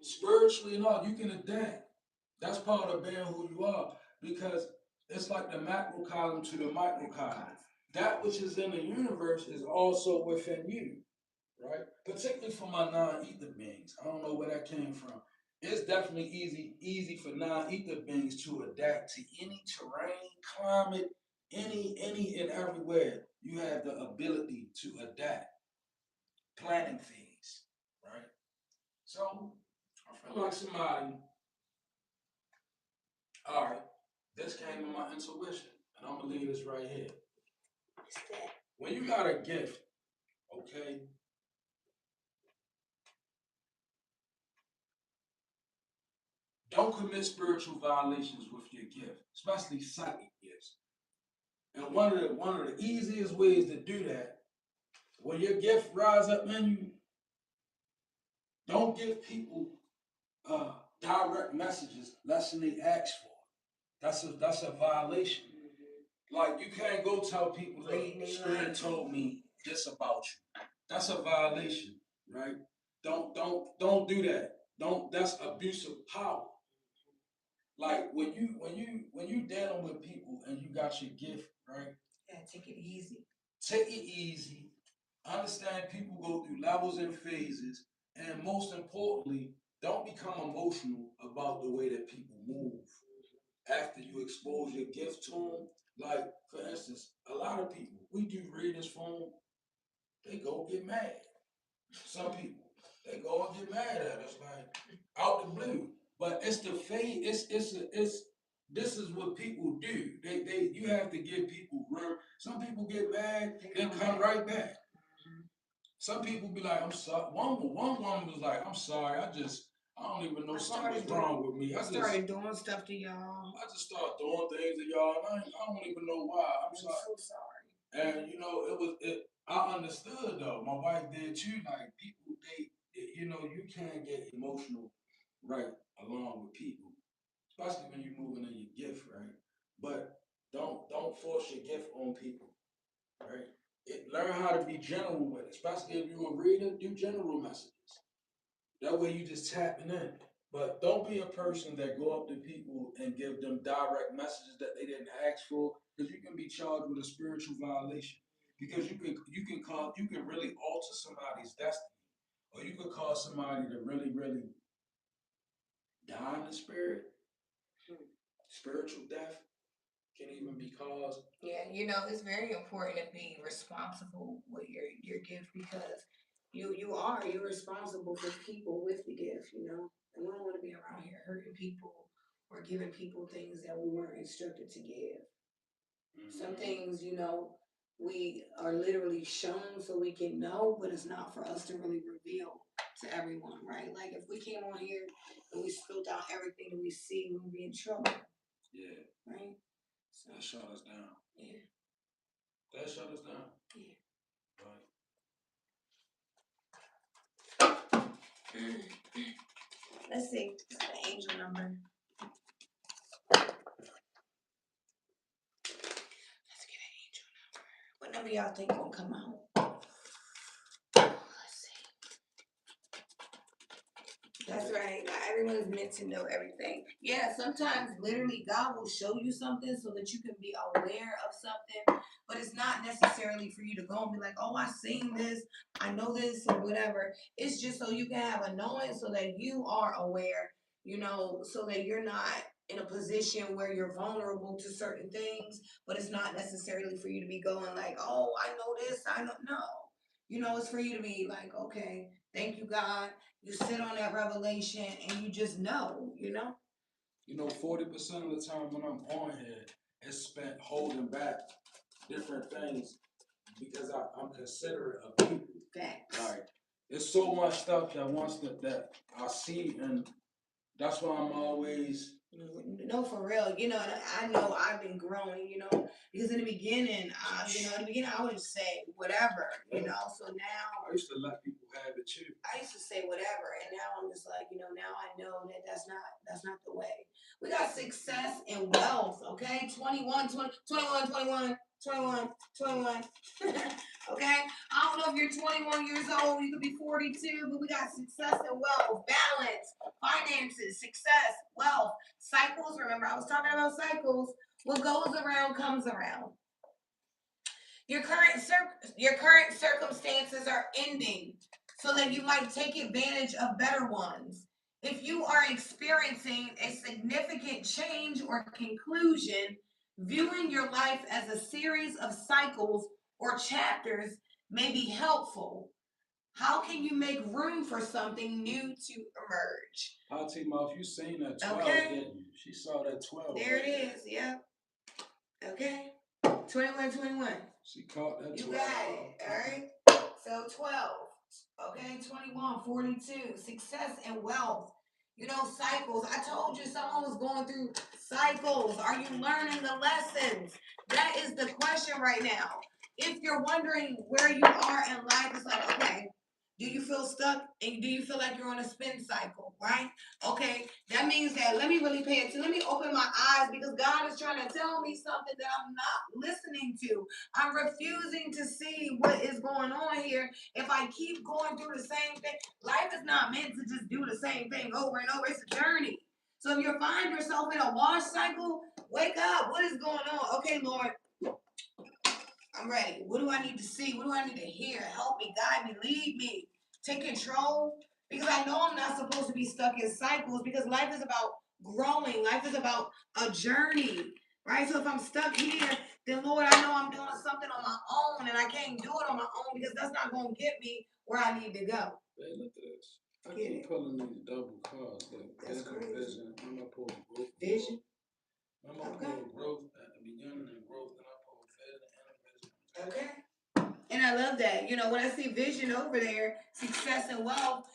Spiritually and all, you can adapt. That's part of being who you are because it's like the macrocosm to the microcosm. That which is in the universe is also within you, right? Particularly for my non-ether beings. I don't know where that came from. It's definitely easy for non-ether beings to adapt to any terrain, climate, any and everywhere. You have the ability to adapt. Planning phase, right? So I feel like somebody, all right, this came to my intuition, and I'm gonna leave this right here. What's that? When you got a gift, okay, don't commit spiritual violations with your gift, especially psychic gifts. And one of the easiest ways to do that, when your gift rise up in you, don't give people direct messages less than they ask for. That's a violation. Like you can't go tell people the spirit told me this about you. That's a violation, right? Don't do that. Don't That's abuse of power. Like when you dealing with people and you got your gift, right? Yeah, take it easy. Take it easy. Understand people go through levels and phases, and most importantly, don't become emotional about the way that people move after you expose your gift to them. Like, for instance, a lot of people, we do readings for them, they go get mad. Some people, they go and get mad at us, like, out the blue. But it's the fate, it's, this is what people do. You have to give people room. Some people get mad, they come right back. Some people be like, I'm sorry. One woman was like, I'm sorry, I don't even know something's wrong with me. I started doing stuff to y'all. I just started doing things to y'all, and I don't even know why. I'm so sorry. And I understood though. My wife did too. Like people, you can't get emotional right along with people, especially when you're moving in your gift, right? But don't force your gift on people, right? Learn how to be general with it, especially if you're a reader. Do general messages. That way you just tapping in. But don't be a person that go up to people and give them direct messages that they didn't ask for, because you can be charged with a spiritual violation. Because you can really alter somebody's destiny, or you could cause somebody to really die in the spirit. Spiritual death can even be caused. Yeah, it's very important to be responsible with your gift, because you're responsible for people with the gift, and we don't want to be around here hurting people or giving people things that we weren't instructed to give. Some things, we are literally shown so we can know, but it's not for us to really reveal to everyone, right? Like if we came on here and we spilled out everything that we see, we'd be in trouble. Yeah. Right? So that shut us down. Yeah. That shut us down. Yeah. Right. Let's see. The angel number. Let's get an angel number. What number y'all think will come out? Let's see. That's right. Not everyone is meant to know everything. Yeah, sometimes literally God will show you something so that you can be aware of something, but it's not necessarily for you to go and be like, oh, I seen this, I know this, or whatever. It's just so you can have a knowing so that you are aware, so that you're not in a position where you're vulnerable to certain things, but it's not necessarily for you to be going like, oh, I know this, I don't know. It's for you to be like, okay, thank you, God. You sit on that revelation and you just know. 40% of the time when I'm on here, it's spent holding back different things because I'm considerate of people. Facts. Like, there's so much stuff that I see, and that's why I'm always. No, for real. And I know I've been growing, because in the beginning, I would just say whatever, So now I used to let people have it too. I used to say whatever, and now I'm just like, now I know that that's not the way. We got success and wealth, okay? 21, 20, 21, 21, 21, 21. Okay? I don't know if you're 21 years old, you could be 42, but we got success and wealth, balance, finances, success, wealth, cycles. Remember, I was talking about cycles. What goes around comes around. Your current circumstances are ending so that you might take advantage of better ones. If you are experiencing a significant change or conclusion, viewing your life as a series of cycles or chapters may be helpful. How can you make room for something new to emerge? Fatima, if you seen that 12, okay. Didn't you? She saw that 12. There right? It is, yep. Okay. 21, 21. She caught that 12. You got it, all right? So 12, okay? 21, 42, success and wealth. Cycles. I told you someone was going through cycles. Are you learning the lessons? That is the question right now. If you're wondering where you are in life, it's like, okay, do you feel stuck and do you feel like you're on a spin cycle, right? Okay, that means that let me really pay attention. Let me open my eyes because God is trying to tell me something that I'm not listening to. I'm refusing to see what is going on here. If I keep going through the same thing, life is not meant to just do the same thing over and over. It's a journey. So if you find yourself in a wash cycle, wake up. What is going on? Okay, Lord, I'm ready. What do I need to see? What do I need to hear? Help me, guide me, lead me, take control. Because I know I'm not supposed to be stuck in cycles because life is about growing. Life is about a journey, right? So if I'm stuck here, then Lord, I know I'm doing something on my own and I can't do it on my own because that's not going to get me where I need to go. Hey, look at this. I keep pulling these double cards. That's crazy. Vision. I'm going to pull growth. Vision? I'm going to pull growth at the beginning and growth, and I pull vision and vision. Okay. And I love that. When I see vision over there, success and wealth,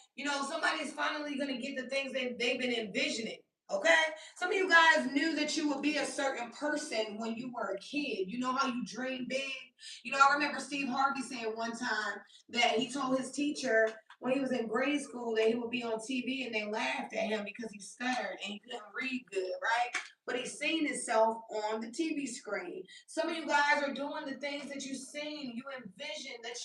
somebody's finally going to get the things that they've been envisioning. Okay? Some of you guys knew that you would be a certain person when you were a kid. You know how you dream big? I remember Steve Harvey saying one time that he told his teacher when he was in grade school that he would be on TV and they laughed at him because he stuttered and he couldn't read good, right? But he's seen himself on the TV screen. Some of you guys are doing the things that you've seen, you envisioned, that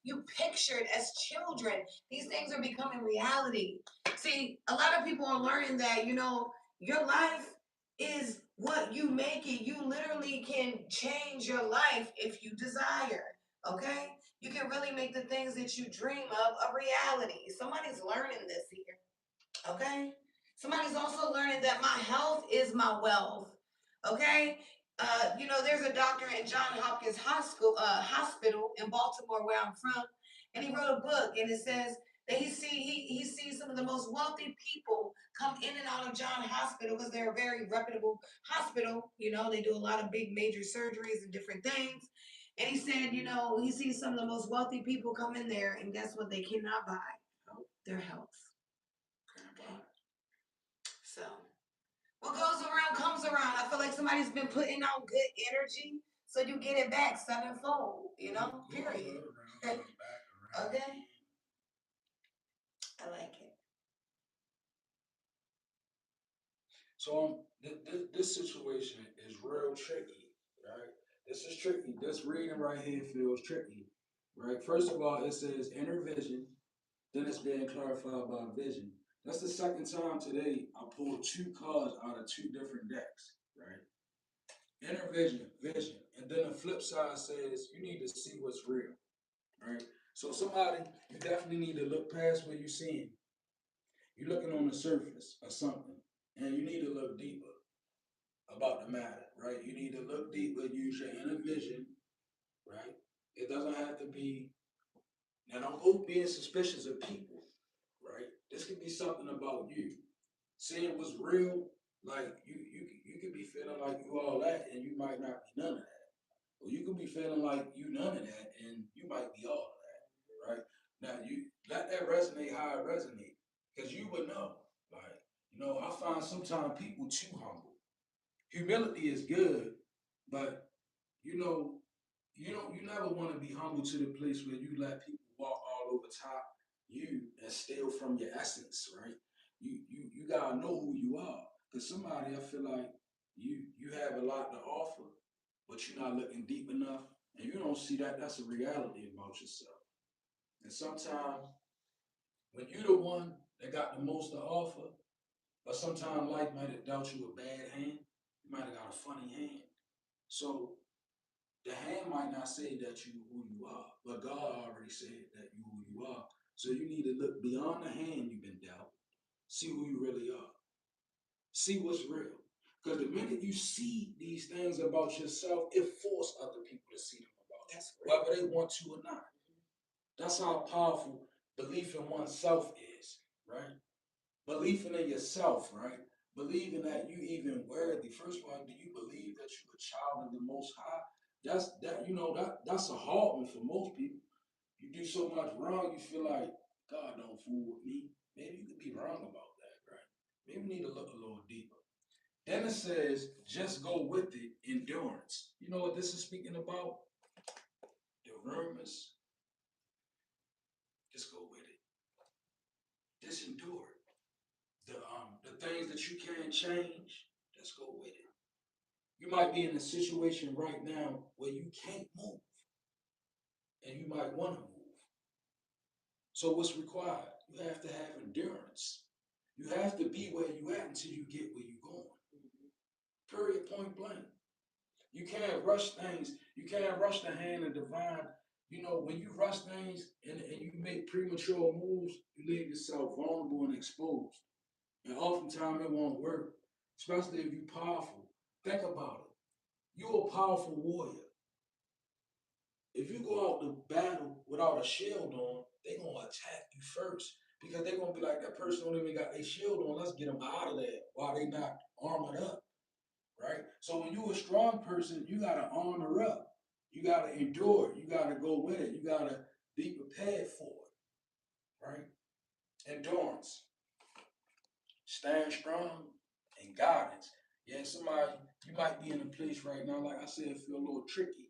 you pictured as children. These things are becoming reality. See, a lot of people are learning that, your life is what you make it. You literally can change your life if you desire, okay? You can really make the things that you dream of a reality. Somebody's learning this here, okay? Somebody's also learning that my health is my wealth. Okay? There's a doctor at John Hopkins Hospital in Baltimore, where I'm from, and he wrote a book, and it says that he sees some of the most wealthy people come in and out of John Hospital because they're a very reputable hospital. They do a lot of big major surgeries and different things. And he said, he sees some of the most wealthy people come in there, and guess what? They cannot buy their health. Okay. So what goes around comes around. I feel like somebody's been putting out good energy, so you get it back sevenfold. Period. Okay. I like it. So this situation is real tricky, right? This is tricky. This reading right here feels tricky, right? First of all, it says inner vision, then it's being clarified by vision. That's the second time today I pulled two cards out of two different decks, right? Inner vision, and then the flip side says you need to see what's real, right? So somebody, you definitely need to look past what you're seeing. You're looking on the surface of something, and you need to look deeper about the matter, right? You need to look deeper, use your inner vision, right? It doesn't have to be, now don't go being suspicious of people, right? This could be something about you. Seeing what's real, like you could be feeling like you all that and you might not be none of that. Or you could be feeling like you none of that and you might be all of that, right? Now you let that resonate how it resonates. Because you would know. Like, I find sometimes people too humble. Humility is good, but you know, you never want to be humble to the place where you let people walk all over top you and steal from your essence, right? You gotta know who you are. Cause somebody I feel like you have a lot to offer, but you're not looking deep enough and you don't see that that's a reality about yourself. And sometimes when you're the one that got the most to offer, but sometimes life might have dealt you a bad hand, you might have got a funny hand. So the hand might not say that you who you are, but God already said that you who you are. So you need to look beyond the hand you've been dealt, see who you really are, see what's real. Because the minute you see these things about yourself, it forces other people to see them about you, whether they want to or not. That's how powerful belief in oneself is, right? Believing in yourself, right? Believing that you even worthy. First of all, do you believe that you're a child of the Most High? That's a hard one for most people. You do so much wrong, you feel like God don't fool with me. Maybe you could be wrong about that, right? Maybe we need to look a little deeper. Then it says, just go with it, endurance. You know what this is speaking about? The rumors, just go with it. Just endure it. The things that you can't change, just go with it. You might be in a situation right now where you can't move and you might want to move. So what's required? You have to have endurance. You have to be where you at until you get where you're going. Period, point blank. You can't rush things. You can't rush the hand of divine. When you rush things and you make premature moves, you leave yourself vulnerable and exposed. And oftentimes it won't work, especially if you're powerful. Think about it. You're a powerful warrior. If you go out to battle without a shield on, they're gonna attack you first because they're gonna be like that person don't even got their shield on. Let's get them out of there while they not armored up, right? So when you a strong person, you gotta armor up. You gotta endure. You gotta go with it. You gotta be prepared for it, right? Endurance, stand strong, and guidance. Yeah, somebody you might be in a place right now, like I said, feel a little tricky.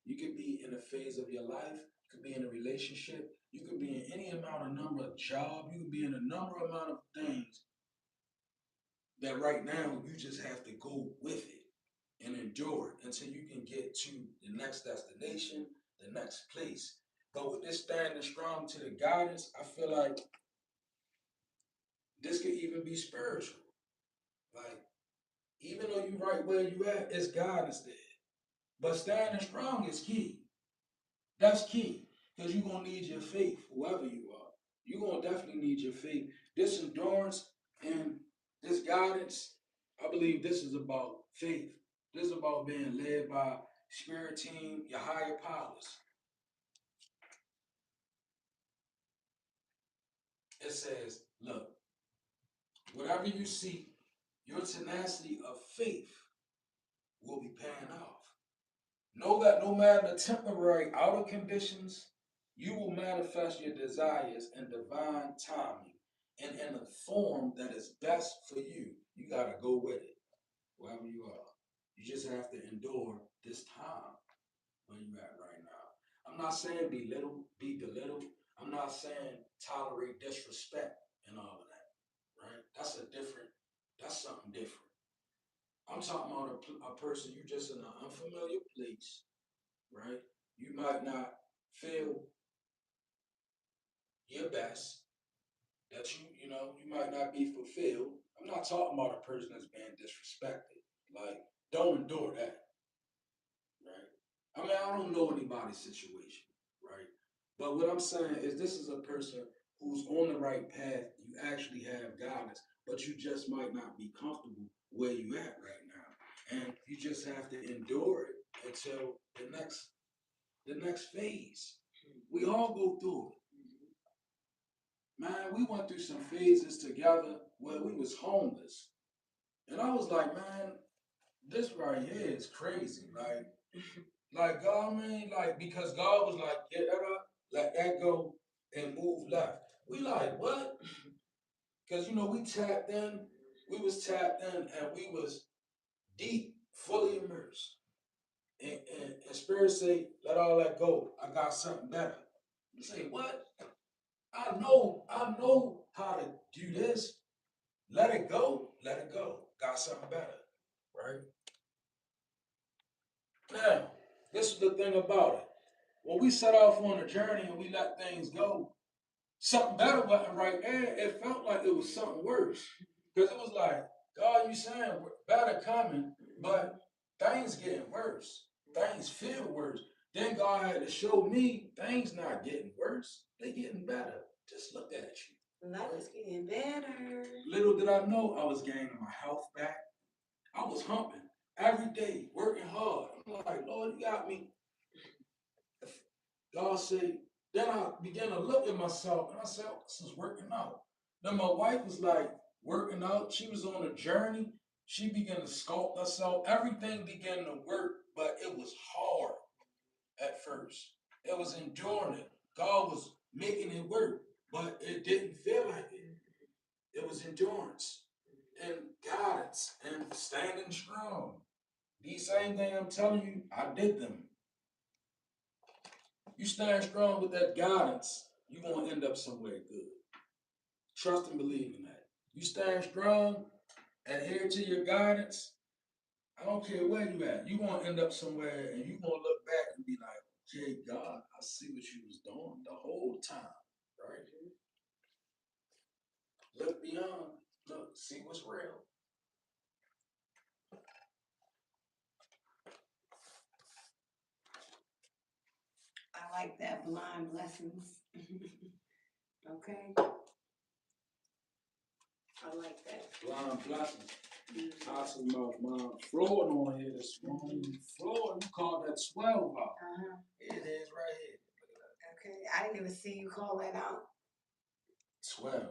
You could be in a phase of your life. You could be in a relationship. You could be in any amount of number of job. You could be in a number amount of things that right now you just have to go with it and endure it until you can get to the next destination, the next place. But with this standing strong to the guidance, I feel like this could even be spiritual. Like, even though you right where you at, it's guidance there. But standing strong is key. That's key. Because you're going to need your faith, whoever you are. You're going to definitely need your faith. This endurance and This guidance, I believe this is about faith. This is about being led by spirit team, your higher powers. It says, look, whatever you seek, your tenacity of faith will be paying off. Know that no matter the temporary outer conditions, you will manifest your desires in divine timing and in a form that is best for you. You got to go with it, wherever you are. You just have to endure this time where you at right now. I'm not saying be belittled. I'm not saying tolerate disrespect and all of that, right? That's something different. I'm talking about a person you just in an unfamiliar place, right? You might not feel your best, that you might not be fulfilled. I'm not talking about a person that's being disrespected. Like, don't endure that, right? I mean, I don't know anybody's situation, right? But what I'm saying is this is a person who's on the right path. You actually have guidance, but you just might not be comfortable where you at right now. And you just have to endure it until the next phase. We all go through it. Man, we went through some phases together where we was homeless. And I was like, man, this right here is crazy. Like God, man, like because God was like, get that up, let that go, and move left. We like, what? Because we tapped in, we was tapped in, and we was deep, fully immersed. And spirit say, let all that go. I got something better. You say, what? I know how to do this. Let it go. Let it go. Got something better. Right? Now, this is the thing about it. When we set off on a journey and we let things go, something better wasn't right there. It felt like it was something worse. Because it was like, God, you saying better coming, but things getting worse. Things feel worse. Then God had to show me things not getting worse. They getting better. Just look at you. Life is getting better. Little did I know I was gaining my health back. I was humping every day, working hard. I'm like, Lord, you got me. God said, then I began to look at myself and I said, oh, this is working out. Then my wife was like working out. She was on a journey. She began to sculpt herself. Everything began to work, but it was hard at first. It was enduring it. God was making it work, but it didn't feel like it. It was endurance and guidance and standing strong. These same things I'm telling you, I did them. You stand strong with that guidance, you're going to end up somewhere good. Trust and believe in that. You stand strong, adhere to your guidance. I don't care where you at. You're going to end up somewhere and you're going to look back and be like, okay, God, I see what you was doing the whole time, right? Look beyond. Look, see what's real. I like that. Blind blessings. Okay. I like that. Blind blessings. Talking about my flooring on here this morning. Floor, you call that 12 out. It is right here. Okay. I didn't even see you call that out. 12.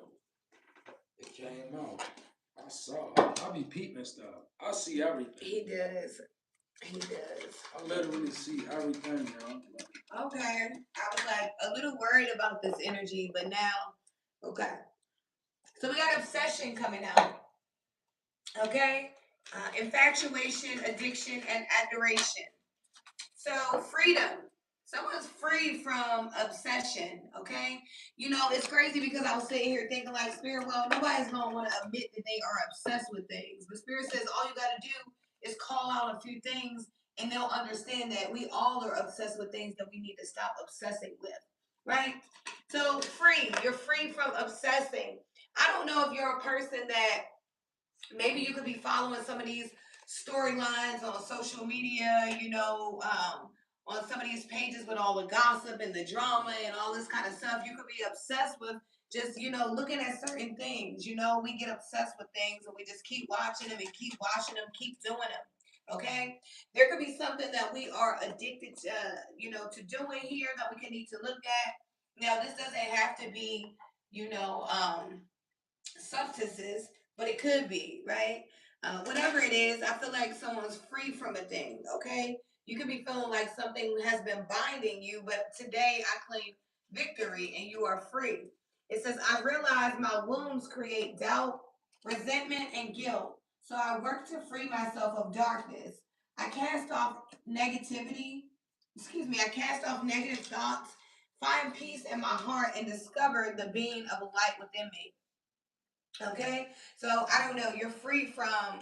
It came out. I saw it. I be peeping stuff. I see everything. He does. He does. I literally see everything, y'all. Okay. I was like a little worried about this energy, but now, okay. So we got obsession coming out. Okay. Infatuation, addiction, and adoration. So freedom. Someone's free from obsession, okay? It's crazy because I was sitting here thinking like Spirit, well, nobody's gonna want to admit that they are obsessed with things. But Spirit says all you gotta do is call out a few things and they'll understand that we all are obsessed with things that we need to stop obsessing with. Right? So free. You're free from obsessing. I don't know if you're a person that maybe you could be following some of these storylines on social media, on some of these pages with all the gossip and the drama and all this kind of stuff. You could be obsessed with just, looking at certain things. We get obsessed with things and we just keep watching them and keep watching them, keep doing them. Okay? There could be something that we are addicted to, to doing here that we can need to look at. Now, this doesn't have to be, you know, um, substances, but it could be, right? Whatever it is, I feel like someone's free from a thing, okay? You could be feeling like something has been binding you, but today I claim victory and you are free. It says, I realize my wounds create doubt, resentment, and guilt. So I work to free myself of darkness. I cast off negativity, I cast off negative thoughts, find peace in my heart, and discover the being of light within me. Okay, so I don't know. You're free from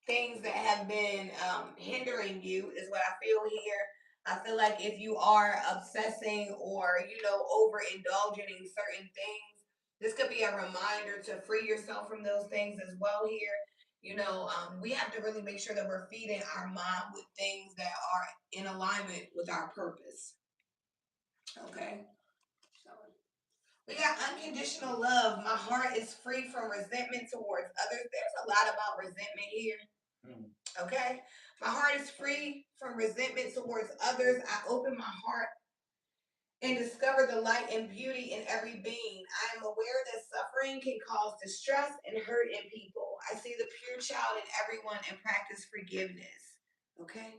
things that have been hindering you, is what I feel here. I feel like if you are obsessing or overindulging in certain things, this could be a reminder to free yourself from those things as well. Here, we have to really make sure that we're feeding our mind with things that are in alignment with our purpose. Okay, so we got unconditional love. My heart is free from resentment towards others. There's a lot about resentment here. Okay? My heart is free from resentment towards others. I open my heart and discover the light and beauty in every being. I am aware that suffering can cause distress and hurt in people. I see the pure child in everyone and practice forgiveness. Okay?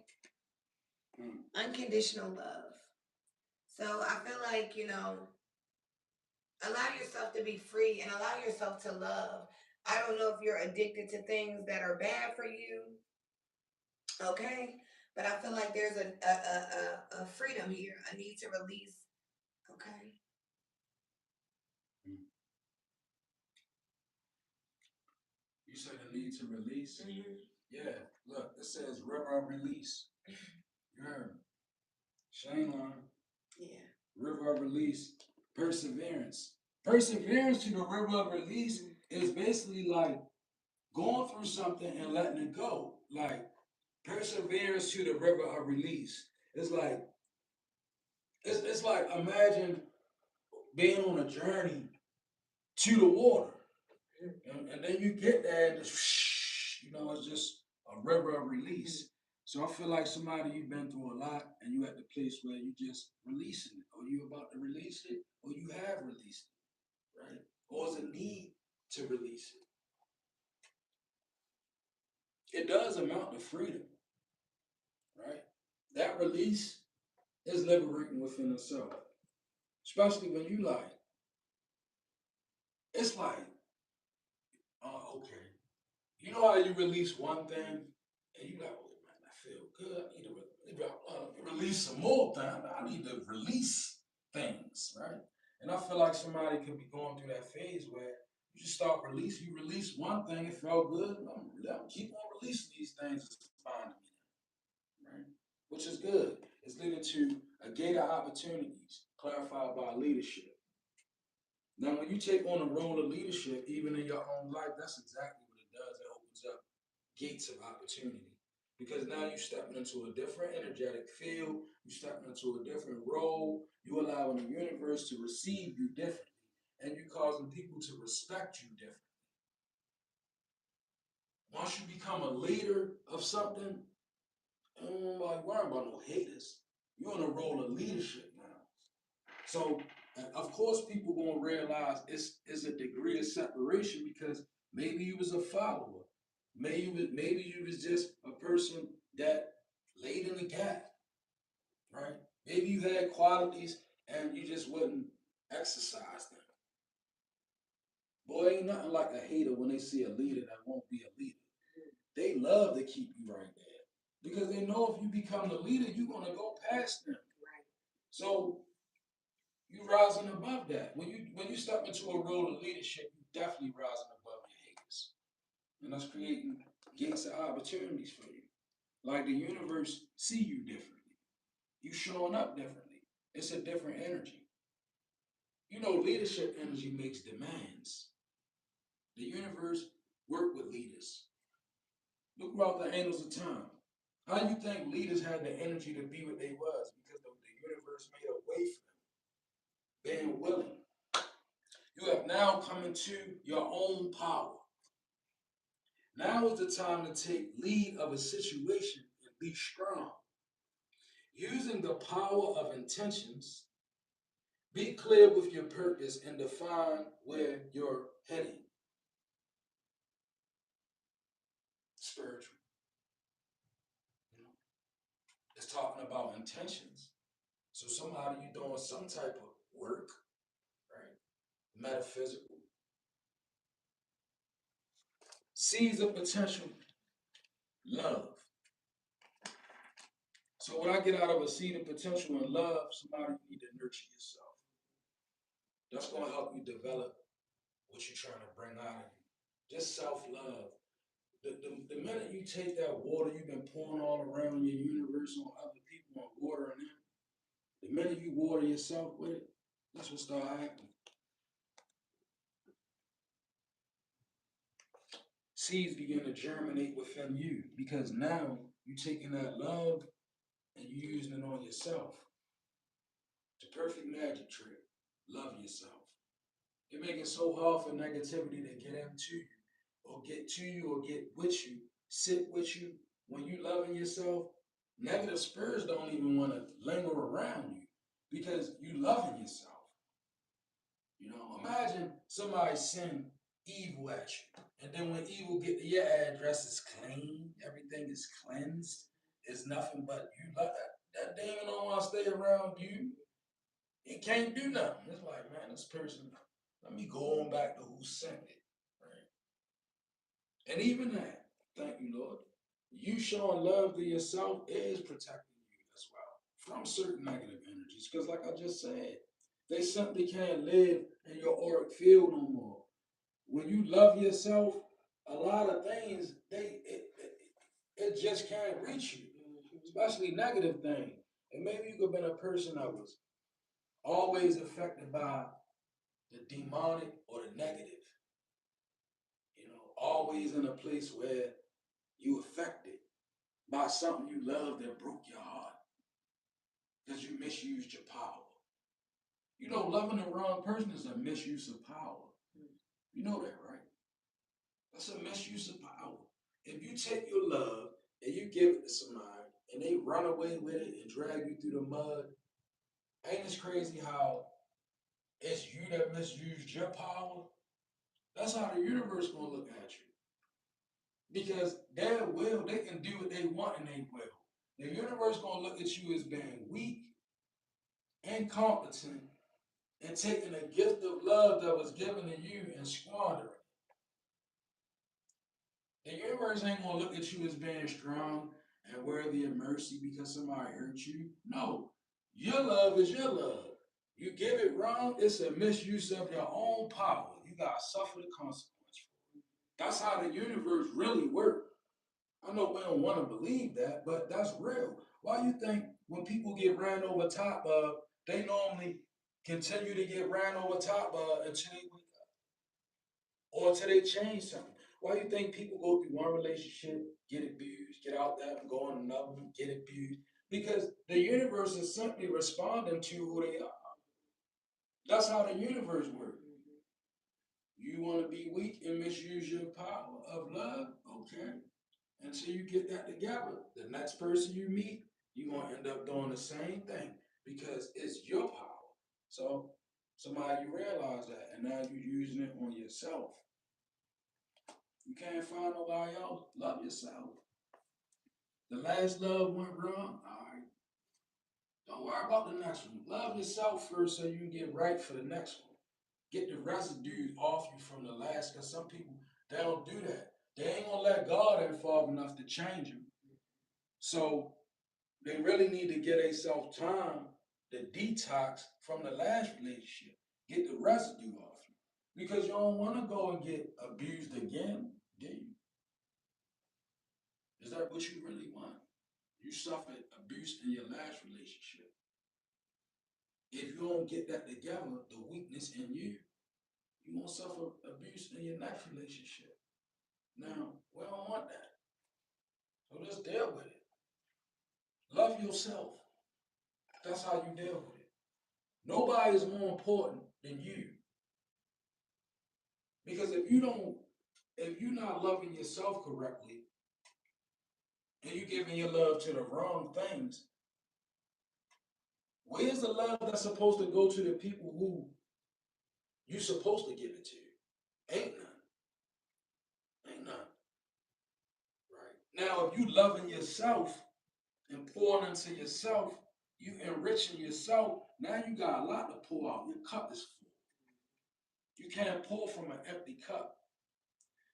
Unconditional love. So I feel like, allow yourself to be free and allow yourself to love. I don't know if you're addicted to things that are bad for you, okay? But I feel like there's a freedom here, a need to release, okay? You said a need to release? Mm-hmm. Yeah, look, it says river of release. You heard me. Shane line. Yeah. River of release. Perseverance. Perseverance to the river of release is basically like going through something and letting it go. Like perseverance to the river of release. It's like it's like imagine being on a journey to the water. And then you get there and it's just a river of release. So I feel like somebody you've been through a lot and you at the place where you just releasing it, or you about to release it, or you have released it, right? Or is a need to release it. It does amount to freedom, right? That release is liberating within itself. Especially when you like, it's like, oh, okay. You know how you release one thing and you like, oh man, I feel good. I need to release some more things. I need to release things, right? And I feel like somebody could be going through that phase where you just start releasing. You release one thing, it felt good. I'm keep on releasing these things. It's fine to me, right? Which is good. It's leading to a gate of opportunities clarified by leadership. Now, when you take on a role of leadership, even in your own life, that's exactly what it does. It opens up gates of opportunity because now you're stepping into a different energetic field, you're stepping into a different role, you're allowing the universe to receive you differently, and you're causing people to respect you differently. Once you become a leader of something, nobody worry about no haters. You're in a role of leadership now. So, of course, people gonna realize it's a degree of separation because maybe you was a follower, maybe you was just a person that laid in the gap, right? Maybe you had qualities and you just wouldn't exercise them. Boy, ain't nothing like a hater when they see a leader that won't be a leader. They love to keep you right there because they know if you become the leader, you're gonna go past them. So you rising above that. When you step into a role of leadership, you definitely rising above your haters. And that's creating gates of opportunities for you. Like the universe see you differently. You showing up differently. It's a different energy. Leadership energy makes demands. The universe work with leaders. Look about the angels of time. How you think leaders had the energy to be what they was? Because the universe made a way for them, being willing. You have now come into your own power. Now is the time to take lead of a situation and be strong. Using the power of intentions, be clear with your purpose and define where you're heading. Spiritual. You know, it's talking about intentions. So somebody you doing some type of work, right? Metaphysical. Seeds of potential, love. So what I get out of a seed of potential and love, somebody you need to nurture yourself. That's gonna help you develop what you're trying to bring out of you. Just self-love. The minute you take that water you've been pouring all around your universe on other people and watering them, the minute you water yourself with it, that's what start happening. Seeds begin to germinate within you because now you're taking that love and you're using it on yourself. It's a perfect magic trick. Love yourself. It makes it so hard for negativity to get into you or get to you or get with you, sit with you. When you loving yourself, negative spirits don't even want to linger around you because you loving yourself. You know, imagine somebody send evil at you. And then when evil get to your address, it's clean, everything is cleansed. It's nothing but you love that demon don't want to stay around you. It can't do nothing. It's like, man, this person, let me go on back to who sent it. Right? And even that, thank you, Lord. You showing love to yourself is protecting you as well from certain negative energies. Because, like I just said, they simply can't live in your auric field no more. When you love yourself, a lot of things it just can't reach you, especially negative things. And maybe you could have been a person that was always affected by the demonic or the negative. You know, always in a place where you affected by something you loved that broke your heart because you misused your power. You know, loving the wrong person is a misuse of power. You know that, right? That's a misuse of power. If you take your love and you give it to somebody and they run away with it and drag you through the mud, ain't it crazy how it's you that misused your power? That's how the universe gonna look at you. Because their will, they can do what they want and they will. The universe gonna look at you as being weak, incompetent, and taking a gift of love that was given to you and squandering. The universe ain't gonna look at you as being strong and worthy of mercy because somebody hurt you. No, your love is your love. You give it wrong, it's a misuse of your own power. You gotta suffer the consequence for it. That's how the universe really works. I know we don't want to believe that, but that's real. Why you think when people get ran over top of, they normally continue to get ran over top of until they wake up or until they change something? Why you think people go through one relationship, get abused, get out there and go on another one, get abused? Because the universe is simply responding to who they are. That's how the universe works. You want to be weak and misuse your power of love? Okay. Until you get that together, the next person you meet, you're gonna end up doing the same thing because it's your power. So somebody you realize that, and now you're using it on yourself. You can't find nobody else. Love yourself. The last love went wrong. All right, don't worry about the next one. Love yourself first, so you can get right for the next one. Get the residue off you from the last. Because some people they don't do that. They ain't gonna let God involved enough to change them. So they really need to get themselves time to detox from the last relationship. Get the residue off you. Because you don't want to go and get abused again, do you? Is that what you really want? You suffered abuse in your last relationship. If you don't get that together, the weakness in you, you won't suffer abuse in your next relationship. Now, we don't want that. So just deal with it. Love yourself. That's how you deal with it. Nobody is more important than you. Because if you're not loving yourself correctly and you're giving your love to the wrong things, where's the love that's supposed to go to the people who you're supposed to give it to? Ain't none. Ain't none. Right. Now, if you loving yourself and pouring into yourself, you enriching yourself, now you got a lot to pour out. Your cup is full. You can't pour from an empty cup.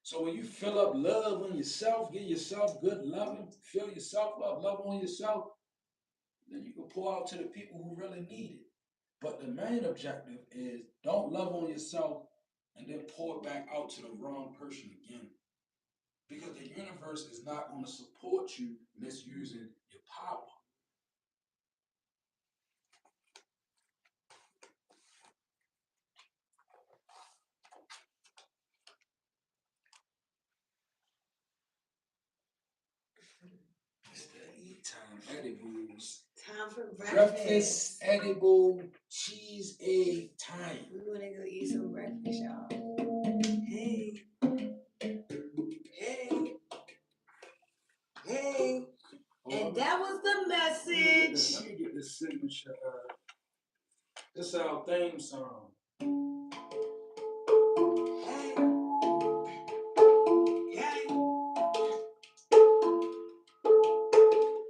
So when you fill up love on yourself, give yourself good loving, fill yourself up, love on yourself, then you can pour out to the people who really need it. But the main objective is don't love on yourself and then pour it back out to the wrong person again. Because the universe is not going to support you misusing your power. It's the eat time edibles. Time for Breakfast edible cheese egg time. We want to go eat some breakfast, y'all. Hey. Hey. Hey. And that was the message. Let me get this signature. This is our theme song. Hey. Hey.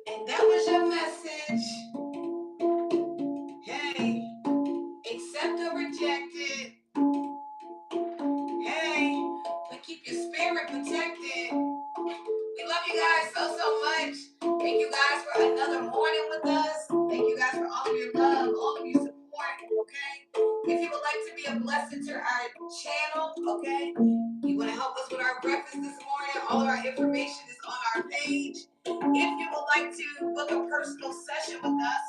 And that was your message. Hey. Accept or reject it. Hey. But keep your spirit protected. We love you guys so much. Thank you guys for another morning with us. Thank you guys for all of your love, all of your support, okay? If you would like to be a blessing to our channel, okay? You want to help us with our breakfast this morning, all of our information is on our page. If you would like to book a personal session with us,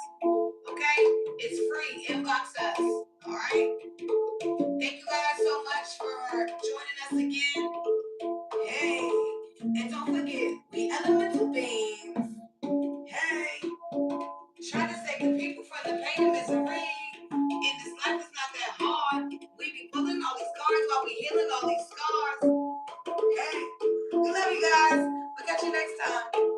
okay? It's free. Inbox us, all right? Thank you guys so much for joining us again. Hey, and don't forget, we elemental beings. Hey, trying to save the people from the pain and misery. And this life is not that hard. We be pulling all these scars while we healing all these scars. Hey, we love you guys. We'll catch you next time.